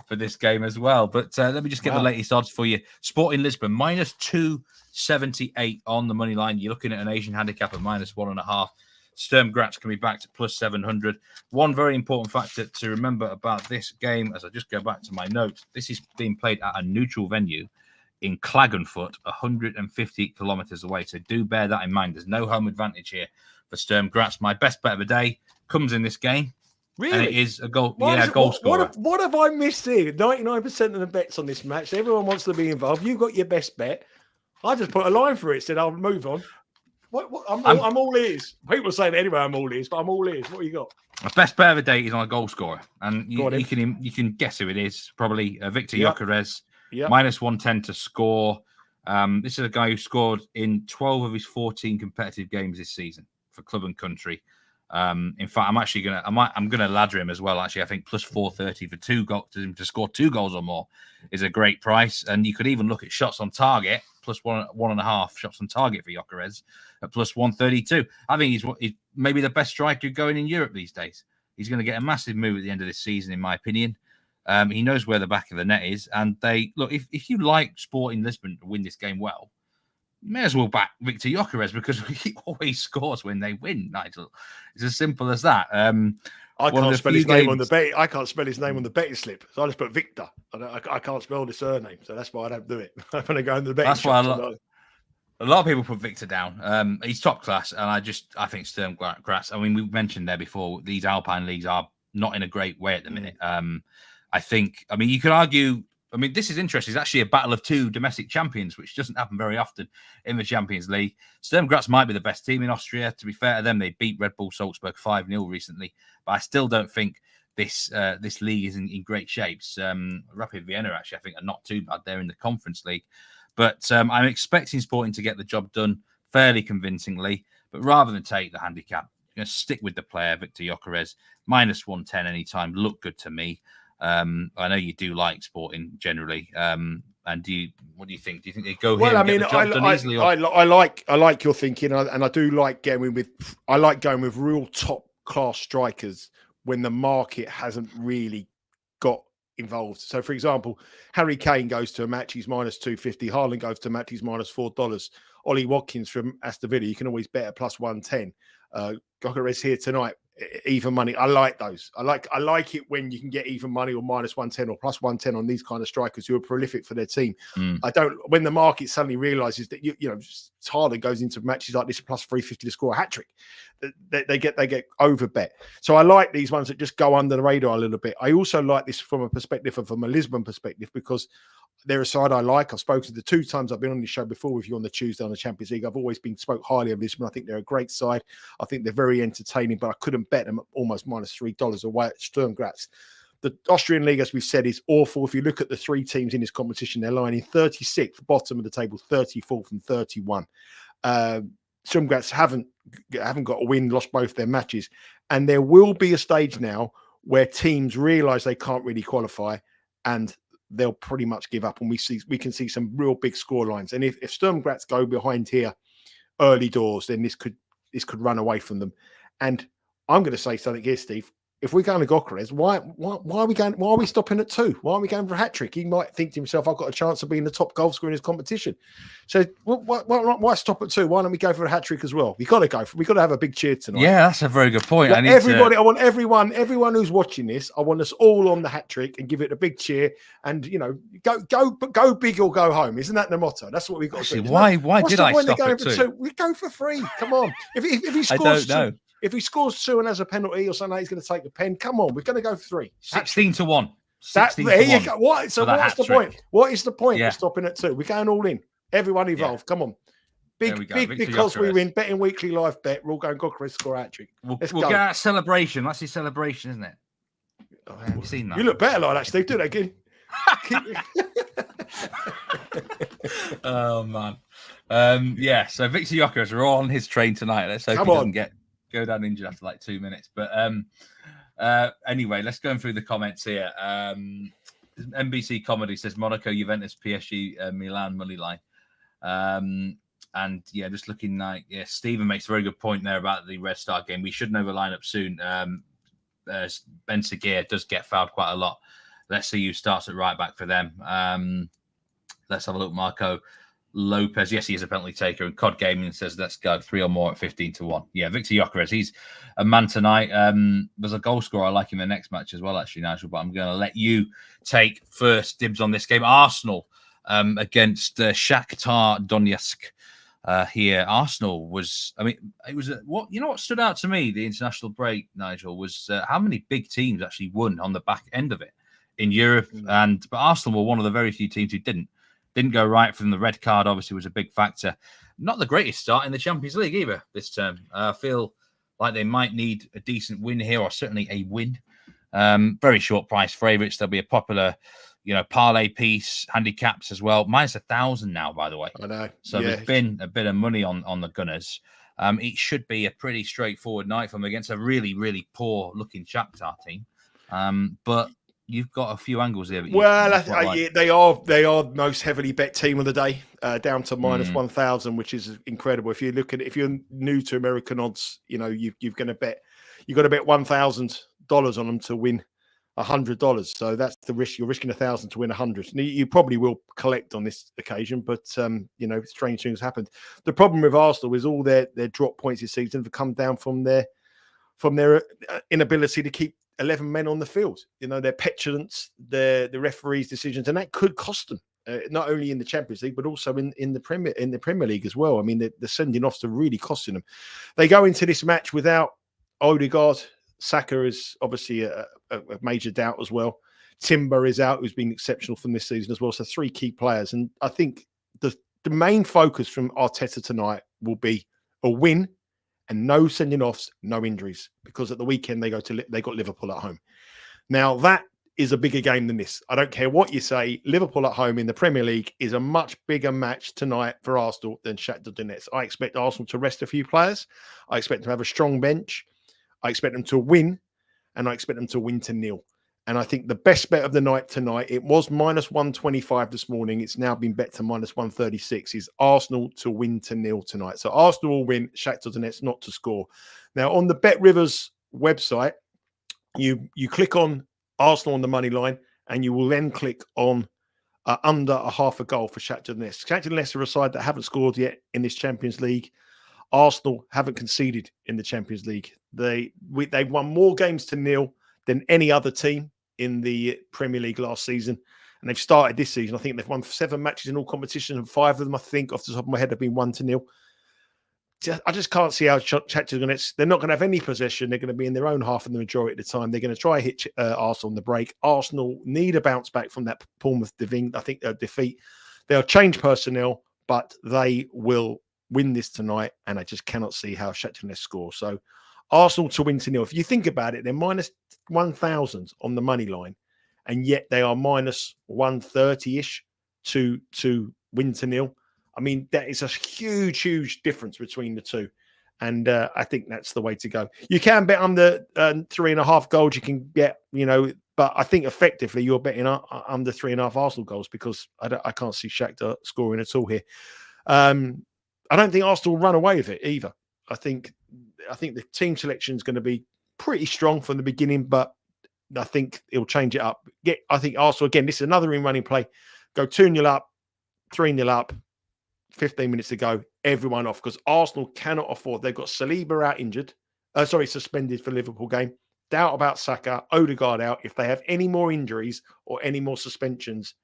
for this game as well. But let me just get the latest odds for you. Sporting Lisbon, minus 278 on the money line. You're looking at an Asian handicap of minus 1.5. Sturm Graz can be back to plus 700. One very important factor to remember about this game, as I just go back to my notes, this is being played at a neutral venue in Klagenfurt, 150 kilometers away. So do bear that in mind. There's no home advantage here for Sturm Graz. My best bet of the day comes in this game. Really? And it is a goal. Goal scorer. What have I missed here? 99% of the bets on this match. Everyone wants to be involved. You've got your best bet. I just put a line for it. Said I'll move on. I'm all ears. People are saying anyway I'm all ears, but I'm all ears. What you got? My best bet of the day is on a goal scorer, and you can guess who it is. Probably Victor Gyökeres. Minus 110 to score. This is a guy who scored in 12 of his 14 competitive games this season for club and country. In fact, I'm gonna ladder him as well. Actually, I think plus 430 for to score 2 goals or more is a great price. And you could even look at shots on target, plus 1.5 shots on target for Gyökeres at plus 132. I think he's maybe the best striker going in Europe these days. He's going to get a massive move at the end of this season, in my opinion. He knows where the back of the net is, and if you like Sporting Lisbon to win this game well, you may as well back Victor Gyökeres because he always scores when they win, Nigel. It's as simple as that. I can't spell his name on the bet. I can't spell his name on the betting slip, so I just put Victor. I can't spell the surname, so that's why I don't do it. I'm going to go into the betting. That's why a lot of people put Victor down. He's top class, and I think Sturm Graz. I mean, we mentioned there before, these Alpine leagues are not in a great way at the minute. You could argue. I mean, this is interesting. It's actually a battle of 2 domestic champions, which doesn't happen very often in the Champions League. Sturm Graz might be the best team in Austria. To be fair to them, they beat Red Bull Salzburg 5-0 recently. But I still don't think this league is in great shapes. Rapid Vienna, actually, I think are not too bad. They're in the Conference League. But I'm expecting Sporting to get the job done fairly convincingly. But rather than take the handicap, I'm going to stick with the player, Victor Gyökeres, minus 110 anytime. Look good to me. I know you do like Sporting generally. And what do you think? Do you think they go here? Well, I mean, I like your thinking, and I do like going with real top class strikers when the market hasn't really got involved. So, for example, Harry Kane goes to a match, he's minus 250. Haaland goes to a match, he's minus $4. Ollie Watkins from Aston Villa, you can always bet at plus 110. Gyökeres here tonight, even money. I like those. I like it when you can get even money or minus 110 or plus 110 on these kind of strikers who are prolific for their team. When the market suddenly realizes that Haaland goes into matches like this plus 350 to score a hat trick, they get over bet. So I like these ones that just go under the radar a little bit. I also like this from a Lisbon perspective, because they're a side I like. I've spoken the 2 times I've been on this show before with you on the Tuesday on the Champions League. I've always spoke highly of Lisbon. I think they're a great side. I think they're very entertaining, but I couldn't bet them at almost minus $3 away at Sturm Graz. The Austrian league, as we've said, is awful. If you look at the three teams in this competition, they're lying in 36th, bottom of the table, 34th and 31. Sturm Graz haven't got a win, lost both their matches. And there will be a stage now where teams realise they can't really qualify and they'll pretty much give up. And we can see some real big score lines. And if Sturm Graz go behind here early doors, then this could run away from them. And I'm going to say something here, Steve. If we're going to Gyökeres, why are we stopping at 2? Why are we going for a hat-trick? He might think to himself, I've got a chance of being the top goal scorer in this competition. So why stop at 2? Why don't we go for a hat-trick as well? We've got to have a big cheer tonight. Yeah, that's a very good point. I want everyone who's watching this, I want us all on the hat-trick and give it a big cheer and, go big or go home. Isn't that the motto? That's what we've got to do. Why did I stop at 2? We go for 3. Come on. If he scores, I don't know. If he scores 2 and has a penalty or something, he's going to take the pen. Come on, we're going to go for 3. 16-1. There you go. What's the point? What is the point of stopping at 2? We're going all in. Everyone involved. Come on. Big because we win. Betting Weekly live bet. We're all going Gyökeres score hat-trick. We'll get that celebration. That's his celebration, isn't it? Oh, have you seen that? You look better like that, Steve. Do that again. Oh, man. So Victor Gyökeres, we're all on his train tonight. Let's hope he doesn't go down injured after like 2 minutes. But anyway, let's go through the comments here. NBC Comedy says Monaco, Juventus, PSG, Milan, money line. And just looking like, Stephen makes a very good point there about the Red Star game. We should know the lineup soon. Ben Seguir does get fouled quite a lot. Let's see who starts at right back for them. Let's have a look. Marco Lopez, yes, he is a penalty taker. And COD Gaming says, let's go 3 or more at 15-1. Yeah, Victor Gyökeres, he's a man tonight. There's a goal scorer I like in the next match as well, actually, Nigel, but I'm going to let you take first dibs on this game. Arsenal against Shakhtar Donetsk here. Arsenal was, what stood out to me, the international break, Nigel, was how many big teams actually won on the back end of it in Europe. But Arsenal were one of the very few teams who didn't go right from the red card, obviously, was a big factor. Not the greatest start in the Champions League either this term. I feel like they might need a decent win here, or certainly a win. Very short price favourites. There'll be a popular, parlay piece, handicaps as well. Minus 1,000 now, by the way. I know. So there's been a bit of money on the Gunners. It should be a pretty straightforward night for them against a really, really poor-looking Shakhtar team. But you've got a few angles there. They are most heavily bet team of the day, down to minus 1,000, which is incredible. If you're new to American odds, you've got to bet $1,000 on them to win $100. So that's the risk. You're risking 1,000 to win 100. You probably will collect on this occasion, but strange things happened. The problem with Arsenal is all their drop points this season have come down from their inability to keep 11 men on the field. Their petulance, the referees' decisions, and that could cost them not only in the Champions League but also in the Premier League as well. I mean, the sending offs are really costing them. They go into this match without Odegaard. Saka is obviously a major doubt as well. Timber is out, who's been exceptional from this season as well. So 3 key players, and I think the main focus from Arteta tonight will be a win. And no sending offs, no injuries, because at the weekend they got Liverpool at home. Now that is a bigger game than this. I don't care what you say. Liverpool at home in the Premier League is a much bigger match tonight for Arsenal than Shakhtar Donetsk. I expect Arsenal to rest a few players. I expect them to have a strong bench. I expect them to win, and I expect them to win to 0. And I think the best bet of the night tonight, it was minus 125 this morning. It's now been bet to minus 136, is Arsenal to win to 0 tonight. So Arsenal will win, Shakhtar Donetsk not to score. Now, on the Bet Rivers website, you click on Arsenal on the money line, and you will then click on under a half a goal for Shakhtar Donetsk. Shakhtar Donetsk are a side that haven't scored yet in this Champions League. Arsenal haven't conceded in the Champions League. They've won more games to 0 than any other team in the Premier League last season. And they've started this season. I think they've won 7 matches in all competitions, and 5 of them, I think, off the top of my head, have been 1-0. I just can't see how Shakhtar going to... They're not going to have any possession. They're going to be in their own half of the majority of the time. They're going to try and hit Arsenal on the break. Arsenal need a bounce back from that Portsmouth defeat. They'll change personnel, but they will win this tonight, and I just cannot see how Shakhtar score. So Arsenal to win to nil. If you think about it, they're minus 1,000 on the money line, and yet they are minus 130-ish to win to nil. I mean, that is a huge difference between the two. And I think that's the way to go. You can bet under 3.5 goals. You can get, but I think effectively you're betting under 3.5 Arsenal goals, because I can't see Shakhtar scoring at all here. I don't think Arsenal will run away with it either. I think the team selection is going to be pretty strong from the beginning, but I think it'll change it up. I think Arsenal, again, this is another in-running play. Go 2-0 up, 3-0 up, 15 minutes to go, everyone off, because Arsenal cannot afford. They've got Saliba out injured, suspended for Liverpool game. Doubt about Saka, Odegaard out. If they have any more injuries or any more suspensions,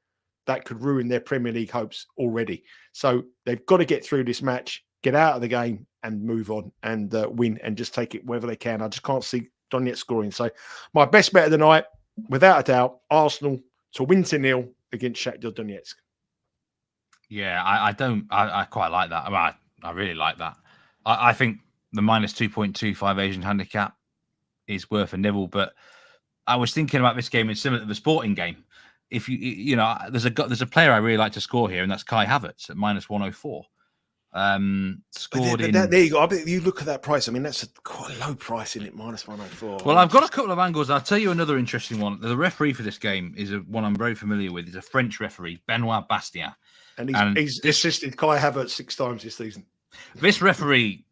that could ruin their Premier League hopes already. So they've got to get through this match, get out of the game and move on and win and just take it wherever they can. I just can't see Donetsk scoring. So my best bet of the night, without a doubt, Arsenal to win to nil against Shakhtar Donetsk. Yeah, I quite like that. I really like that. I think the minus 2.25 Asian handicap is worth a nibble, but I was thinking about this game in similar to the Sporting game. If there's a player I really like to score here, and that's Kai Havertz at minus 104. Scored in. There you go. I bet you look at that price. I mean, that's quite a low price in it, minus 104. Well, I've got a couple of angles. I'll tell you another interesting one. The referee for this game is one I'm very familiar with. He's a French referee, Benoit Bastien. And he's assisted Kai Havertz 6 times this season. This referee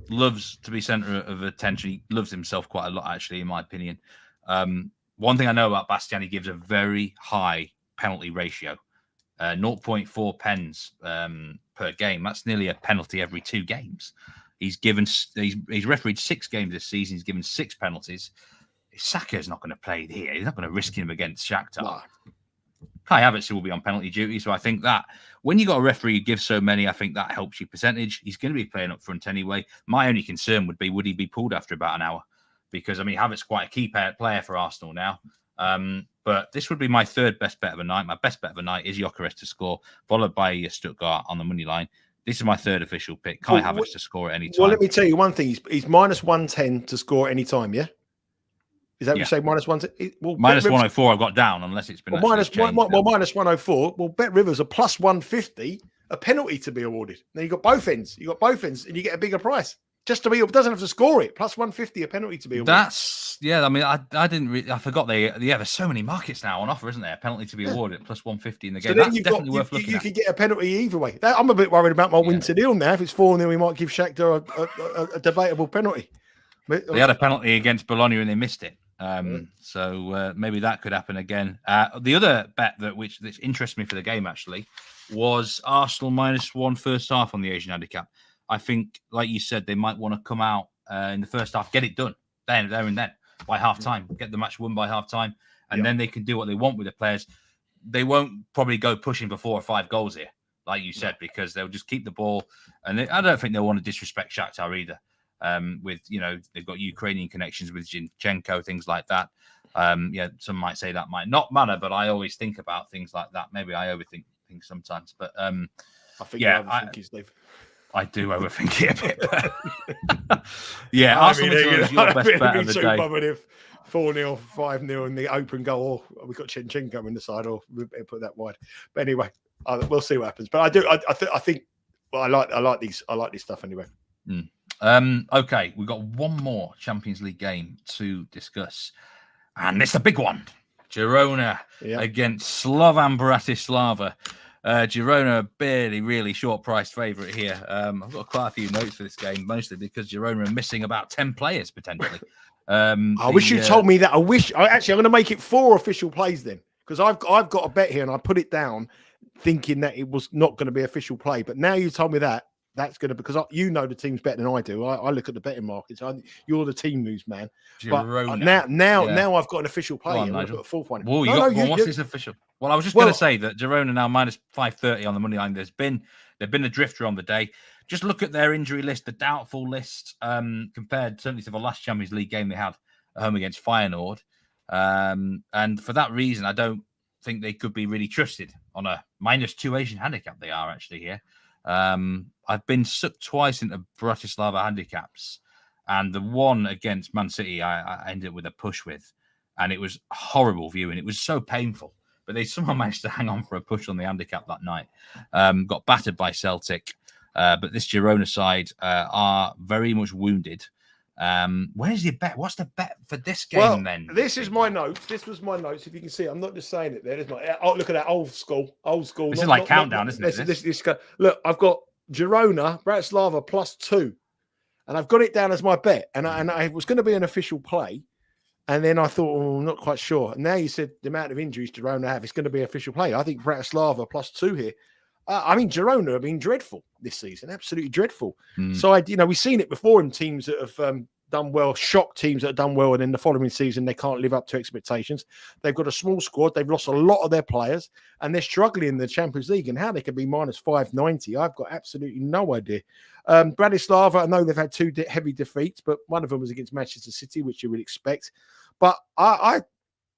loves to be centre of attention. He loves himself quite a lot, actually, in my opinion. One thing I know about Bastien, he gives a very high penalty ratio, 0.4 pens per game. That's nearly a penalty every 2 games. He's refereed 6 games this season. He's given 6 penalties. Saka's not going to play here. He's not going to risk him against Shakhtar. No. Kai Havertz will be on penalty duty, so I think that when you got a referee who gives so many, I think that helps you percentage. He's going to be playing up front anyway. My only concern would he be pulled after about an hour? Because, Havertz is quite a key player for Arsenal now. But this would be my third best bet of the night. My best bet of the night is Gyökeres to score, followed by Stuttgart on the money line. This is my third official pick. Kai Havertz to score at any time. Well, let me tell you one thing. He's minus 110 to score any time, yeah? Is that what you say, minus 110? Well, minus 104 I've got down, unless it's been minus 104. Well, Bet Rivers are plus 150, a penalty to be awarded. Now you've got both ends. And you get a bigger price. Just to be, it doesn't have to score it. Plus 150, a penalty to be awarded. I didn't really, I forgot there's so many markets now on offer, isn't there? A penalty to be awarded at plus 150 in the game. So then that's definitely worth looking at. You could get a penalty either way. I'm a bit worried about my win to nil now. If it's 4-0, we might give Shakhtar a debatable penalty. But, they had a penalty against Bologna and they missed it. So maybe that could happen again. The other bet that interests me for the game actually was Arsenal minus 1 first half on the Asian handicap. I think, like you said, they might want to come out in the first half, get it done there and then by half time, get the match won by half time, and then they can do what they want with the players. They won't probably go pushing for 4 or 5 goals here, like you said, because they'll just keep the ball. And I don't think they'll want to disrespect Shakhtar either. They've got Ukrainian connections with Zinchenko, things like that. Some might say that might not matter, but I always think about things like that. Maybe I overthink things sometimes, but I think you overthink it, Steve. I do overthink it a bit. Arsenal is your best bet of the day. If 4-0, 5-0 in the open goal, or we've got Zinchenko in the side, or we better put that wide. But anyway, we'll see what happens. But I think I like these stuff anyway. Okay, we've got one more Champions League game to discuss, and it's a big one. Girona against Slovan Bratislava. Girona, barely really short-priced favourite here. I've got quite a few notes for this game, mostly because Girona are missing about 10 players potentially. I wish you told me that. I'm going to make it 4 official plays then, because I've got a bet here and I put it down thinking that it was not going to be official play. But now you told me that. That's going to, because the team's better than I do. I look at the betting markets. You're the team news man. Girona. But now I've got an official play. On, Nigel. Got a 4-point. What's this official? Well, I was just going to say that Girona now minus 530 on the money line. They've been a drifter on the day. Just look at their injury list, the doubtful list, compared certainly to the last Champions League game they had at home against Feyenoord. And for that reason, I don't think they could be really trusted on a minus 2 Asian handicap. They are actually here. I've been sucked twice into Bratislava handicaps, And the one against Man City, I ended up with a push with, and it was horrible viewing. It was so painful, but they somehow managed to hang on for a push on the handicap that night. Got battered by Celtic, but this Girona side are very much wounded. Where's your bet? What's the bet for this game then? This is my notes. This was my notes. If you can see, I'm not just saying it there. There's my, oh, look at that old school. This is like countdown, isn't it? This look, I've got Girona, Bratislava +2. And I've got it down as my bet. And I was going to be an official play. And then I thought, I'm not quite sure. And now you said the amount of injuries Girona have, it's going to be official play. I think Bratislava +2 here. I mean, Girona have been dreadful this season, absolutely dreadful. So, we've seen it before in teams that have done well, shock teams that have done well, and in the following season, they can't live up to expectations. They've got a small squad. They've lost a lot of their players, and they're struggling in the Champions League. And how they can be minus 590, I've got absolutely no idea. Bratislava, I know they've had two heavy defeats, but one of them was against Manchester City, which you would expect. But I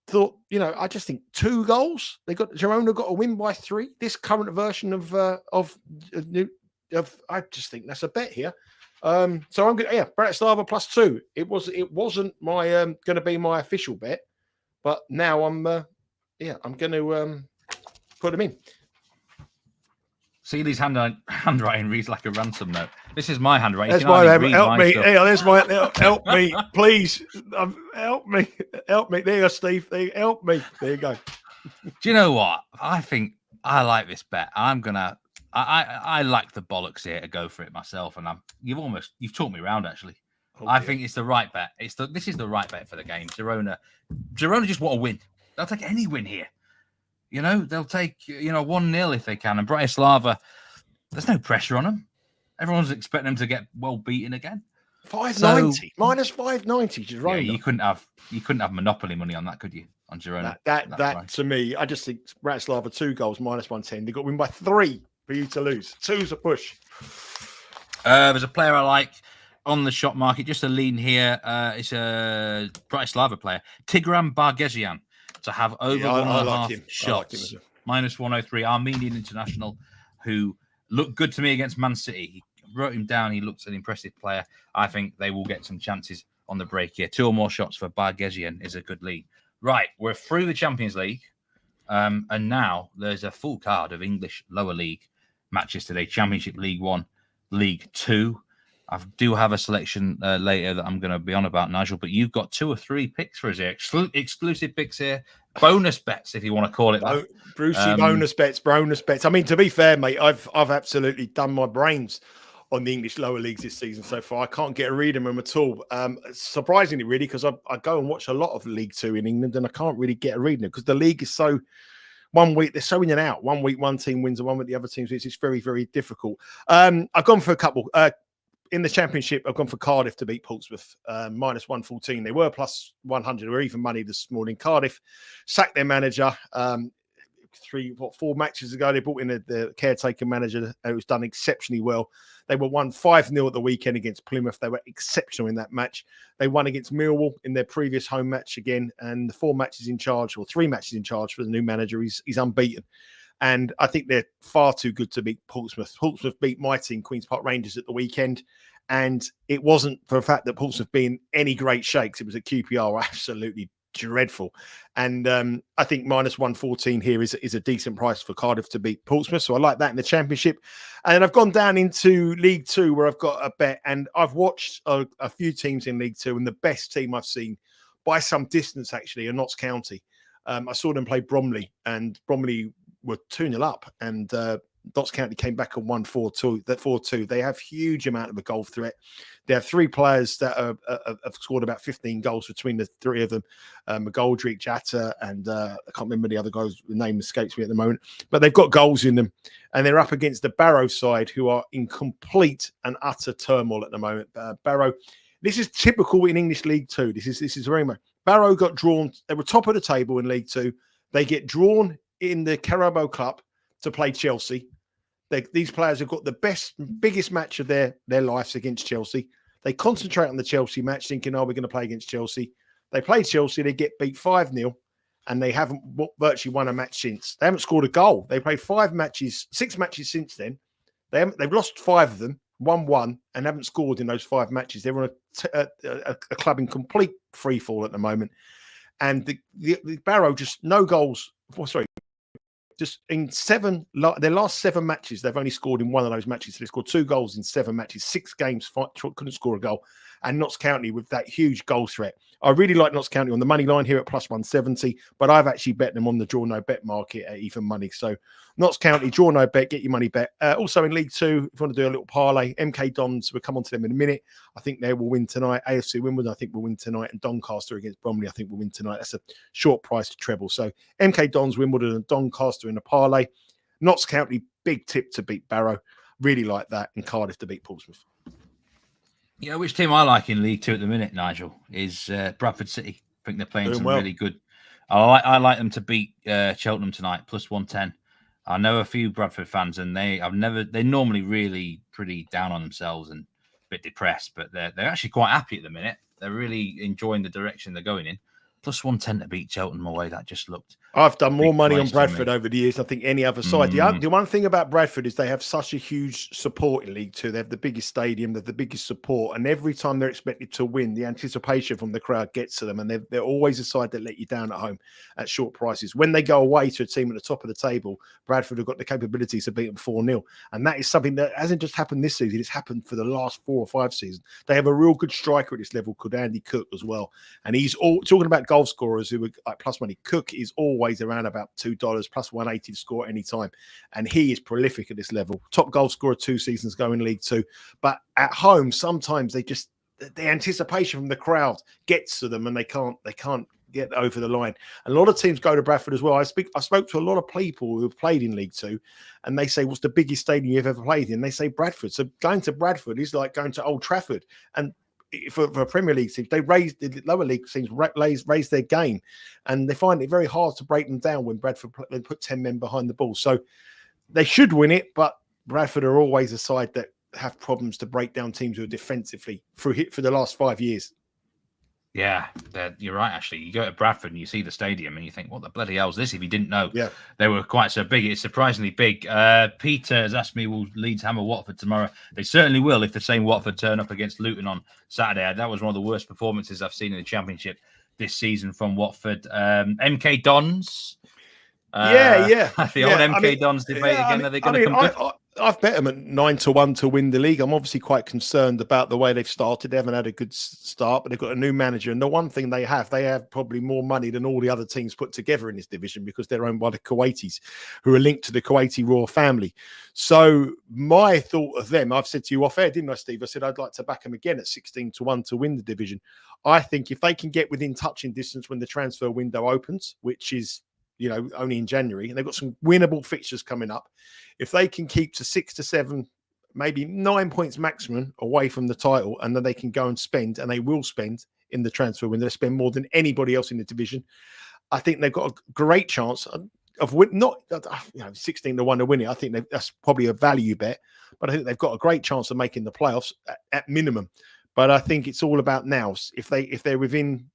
thought, I just think 2 goals. Girona got a win by 3. This current version of I just think that's a bet here. So I'm going Bratislava +2. It wasn't my going to be my official bet, but now I'm going to put them in. Seeley's handwriting reads like a ransom note. This is my handwriting. That's my help me. There's my help me, please. Help me. There you go, Steve. Help me. There you go. Do you know what? I think I like this bet. I'm gonna. I like the bollocks here to go for it myself, and you've talked me around actually. I think it's the right bet. This is the right bet for the game. Girona just want to win. They'll take any win here. They'll take 1-0 if they can. And Bratislava, there's no pressure on them. Everyone's expecting them to get well beaten again. 590 minus 590. Girona. Yeah, you couldn't have monopoly money on that, could you? On Girona. That to me, I just think Bratislava 2 goals minus 110. They got to win by 3 for you to lose. 2's a push. There's a player I like on the shop market, just a lean here. It's a Bratislava player, Tigran Bargezian, to have over 1.5 shots. Minus 103, Armenian international, who looked good to me against Man City. He wrote him down. He looks an impressive player. I think they will get some chances on the break here. 2 or more shots for Bargezian is a good lead. Right, we're through the Champions League. And now there's a full card of English lower league matches today. Championship, League 1, League 2. I do have a selection later that I'm going to be on about, Nigel, but you've got 2 or 3 picks for us here. Exclusive picks here. Bonus bets, if you want to call it that. Brucey, bonus bets. I mean, to be fair, mate, I've absolutely done my brains on the English lower leagues this season so far. I can't get a read on them at all. Surprisingly, really, because I go and watch a lot of League 2 in England, and I can't really get a read on it because the league is so... 1 week, they're so in and out. 1 week, one team wins, and 1 week, the other team wins. It's very, very difficult. I've gone for a couple. In the Championship, I've gone for Cardiff to beat Portsmouth, minus 114. They were plus 100. They were even money this morning. Cardiff sacked their manager 4 matches ago. They brought in the caretaker manager who's done exceptionally well. They were won 5-0 at the weekend against Plymouth. They were exceptional in that match. They won against Millwall in their previous home match again. And the 3 matches in charge for the new manager. He's unbeaten. And I think they're far too good to beat Portsmouth. Portsmouth beat my team, Queen's Park Rangers, at the weekend. And it wasn't for the fact that Portsmouth being any great shakes. It was at QPR, absolutely dreadful. And I think minus 114 here is a decent price for Cardiff to beat Portsmouth. So I like that in the Championship. And I've gone down into League 2 where I've got a bet. And I've watched a few teams in League 2. And the best team I've seen by some distance, actually, are Notts County. I saw them play Bromley, and Bromley were 2-0 up, and Notts County came back and won 4-2. They have huge amount of a goal threat. They have 3 players that have scored about 15 goals between the 3 of them. McGoldrick, Jatta, and I can't remember the other guy's name escapes me at the moment. But they've got goals in them, and they're up against the Barrow side, who are in complete and utter turmoil at the moment. Barrow, this is typical in English League 2. This is very much. Barrow got drawn. They were top of the table in League 2. They get drawn in the Carabao Cup to play Chelsea. These players have got the biggest match of their lives against Chelsea. They concentrate on the Chelsea match, thinking, we're going to play against Chelsea. They play Chelsea, they get beat 5-0, and they haven't virtually won a match since. They haven't scored a goal. They played 6 matches since then. They've lost 5 of them, 1-1, and haven't scored in those 5 matches. They're on a club in complete free fall at the moment. And the Barrow just no goals. Just in their last 7 matches, they've only scored in one of those matches. So they scored 2 goals in 7 matches, 6 games, couldn't score a goal. And Notts County with that huge goal threat. I really like Notts County on the money line here at plus 170, but I've actually bet them on the draw no bet market at even money. So Notts County, draw no bet, get your money bet. Also in League 2, if you want to do a little parlay, MK Dons, we'll come on to them in a minute. I think they will win tonight. AFC Wimbledon, I think will win tonight. And Doncaster against Bromley, I think will win tonight. That's a short price to treble. So MK Dons, Wimbledon and Doncaster in a parlay. Notts County, big tip to beat Barrow. Really like that. And Cardiff to beat Portsmouth. Yeah, which team I like in League 2 at the minute, Nigel, is Bradford City. I think they're playing some really good. I like them to beat Cheltenham tonight, plus 110. I know a few Bradford fans, and they're normally really pretty down on themselves and a bit depressed, but they're actually quite happy at the minute. They're really enjoying the direction they're going in. Plus 110 to beat Cheltenham away. That just looked. I've done more money on Bradford over the years than I think any other side. Mm. The one thing about Bradford is they have such a huge support in League 2. They have the biggest stadium, they have the biggest support, and every time they're expected to win, the anticipation from the crowd gets to them, and they're always a side that let you down at home at short prices. When they go away to a team at the top of the table, Bradford have got the capabilities to beat them 4-0, and that is something that hasn't just happened this season. It's happened for the last 4 or 5 seasons. They have a real good striker at this level called Andy Cook as well, and he's all talking about goal scorers who are like plus money. Cook is always around about $2 plus 180 to score at any time, and he is prolific at this level. Top goal scorer 2 seasons ago in League 2. But at home, sometimes the anticipation from the crowd gets to them, and they can't get over the line. And a lot of teams go to Bradford as well. I spoke to a lot of people who have played in League 2, and they say, "What's the biggest stadium you've ever played in?" They say Bradford. So going to Bradford is like going to Old Trafford, and for Premier League teams, they the lower league teams raise their game, and they find it very hard to break them down when Bradford put 10 men behind the ball. So they should win it, but Bradford are always a side that have problems to break down teams who are defensively for the last 5 years. Yeah, you're right, actually. You go to Bradford and you see the stadium and you think, what the bloody hell is this? If you didn't know they were quite so big. It's surprisingly big. Peter has asked me, will Leeds hammer Watford tomorrow? They certainly will if the same Watford turn up against Luton on Saturday. That was one of the worst performances I've seen in the Championship this season from Watford. MK Dons. The old MK Dons debate again. Are they going to come good? I've bet them at 9-1 to win the league. I'm obviously quite concerned about the way they've started. They haven't had a good start, but they've got a new manager. And the one thing they have probably more money than all the other teams put together in this division because they're owned by the Kuwaitis, who are linked to the Kuwaiti royal family. So my thought of them, I've said to you off air, didn't I, Steve? I said I'd like to back them again at 16-1 to win the division. I think if they can get within touching distance when the transfer window opens, which is only in January, and they've got some winnable fixtures coming up. If they can keep to 6 to 7, maybe 9 points maximum away from the title, and then they can go and spend, and they will spend in the transfer window, they spend more than anybody else in the division. I think they've got a great chance of not 16-1 to win it. I think that's probably a value bet, but I think they've got a great chance of making the playoffs at minimum. But I think it's all about now. If they're within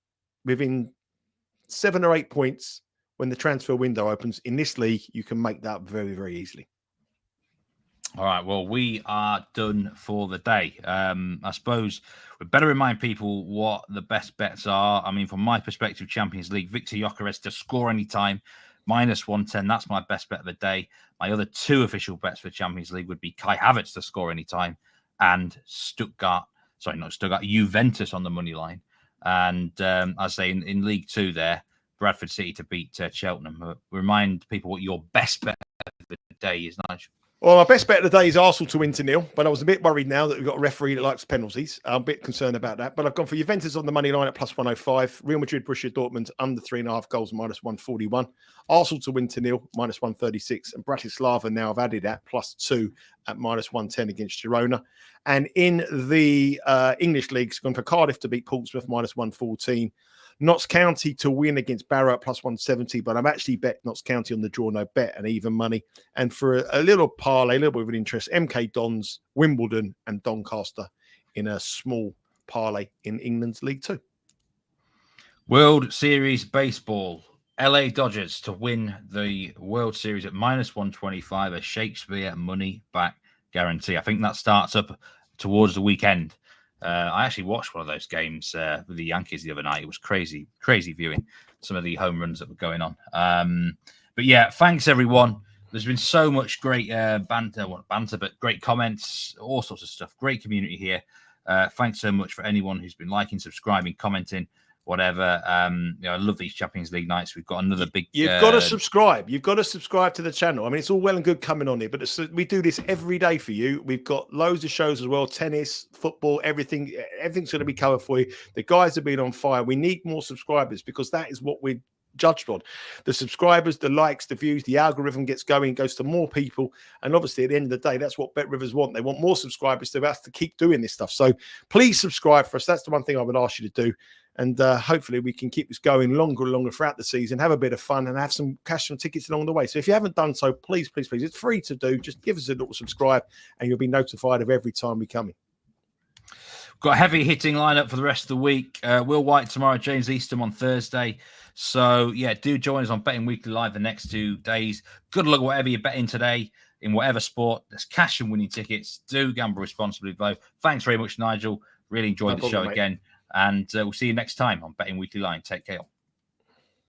7 or 8 points when the transfer window opens in this league, you can make that very, very easily. All right, well, we are done for the day. I suppose we better remind people what the best bets are. I mean, from my perspective, Champions League, Victor Gyökeres to score any time, minus 110. That's my best bet of the day. My other 2 official bets for Champions League would be Kai Havertz to score any time and Juventus on the money line. And I say in League 2 there, Bradford City to beat Cheltenham. Remind people what your best bet of the day is, Nigel. Well, my best bet of the day is Arsenal to win 2-0, but I was a bit worried now that we've got a referee that likes penalties. I'm a bit concerned about that, but I've gone for Juventus on the money line at plus 105, Real Madrid, Borussia Dortmund under 3.5 goals, minus 141, Arsenal to win 2-0, minus 136, and Bratislava now have added at plus 2 at minus 110 against Girona. And in the English leagues, gone for Cardiff to beat Portsmouth, minus 114, Notts County to win against Barrow at plus 170, but I'm actually bet Notts County on the draw no bet and even money. And for a little parlay, a little bit of an interest, MK Dons, Wimbledon and Doncaster in a small parlay in England's League 2. World Series Baseball. LA Dodgers to win the World Series at minus 125, a Shakespeare money back guarantee. I think that starts up towards the weekend. I actually watched one of those games with the Yankees the other night. It was crazy viewing some of the home runs that were going on. But yeah, thanks everyone. There's been so much great banter, but great comments, all sorts of stuff. Great community here. Thanks so much for anyone who's been liking, subscribing, commenting, whatever. I love these Champions League nights. We've got another big. You've got to subscribe. You've got to subscribe to the channel. I mean, it's all well and good coming on here, but we do this every day for you. We've got loads of shows as well: tennis, football, everything. Everything's going to be covered for you. The guys have been on fire. We need more subscribers because that is what we're judged on. The subscribers, the likes, the views, the algorithm gets going, goes to more people, and obviously at the end of the day, that's what Bet Rivers want. They want more subscribers to us to keep doing this stuff. So please subscribe for us. That's the one thing I would ask you to do. And hopefully we can keep this going longer and longer throughout the season, have a bit of fun and have some cash and tickets along the way. So if you haven't done so, please, it's free to do. Just give us a little subscribe and you'll be notified of every time we come in. Got a heavy hitting lineup for the rest of the week. Will White tomorrow, James Eastham on Thursday. So yeah, do join us on Betting Weekly Live the next 2 days. Good luck whatever you're betting today in whatever sport. There's cash and winning tickets. Do gamble responsibly, though. Thanks very much, Nigel. Really enjoyed the show again. And we'll see you next time on Betting Weekly Live. Take care.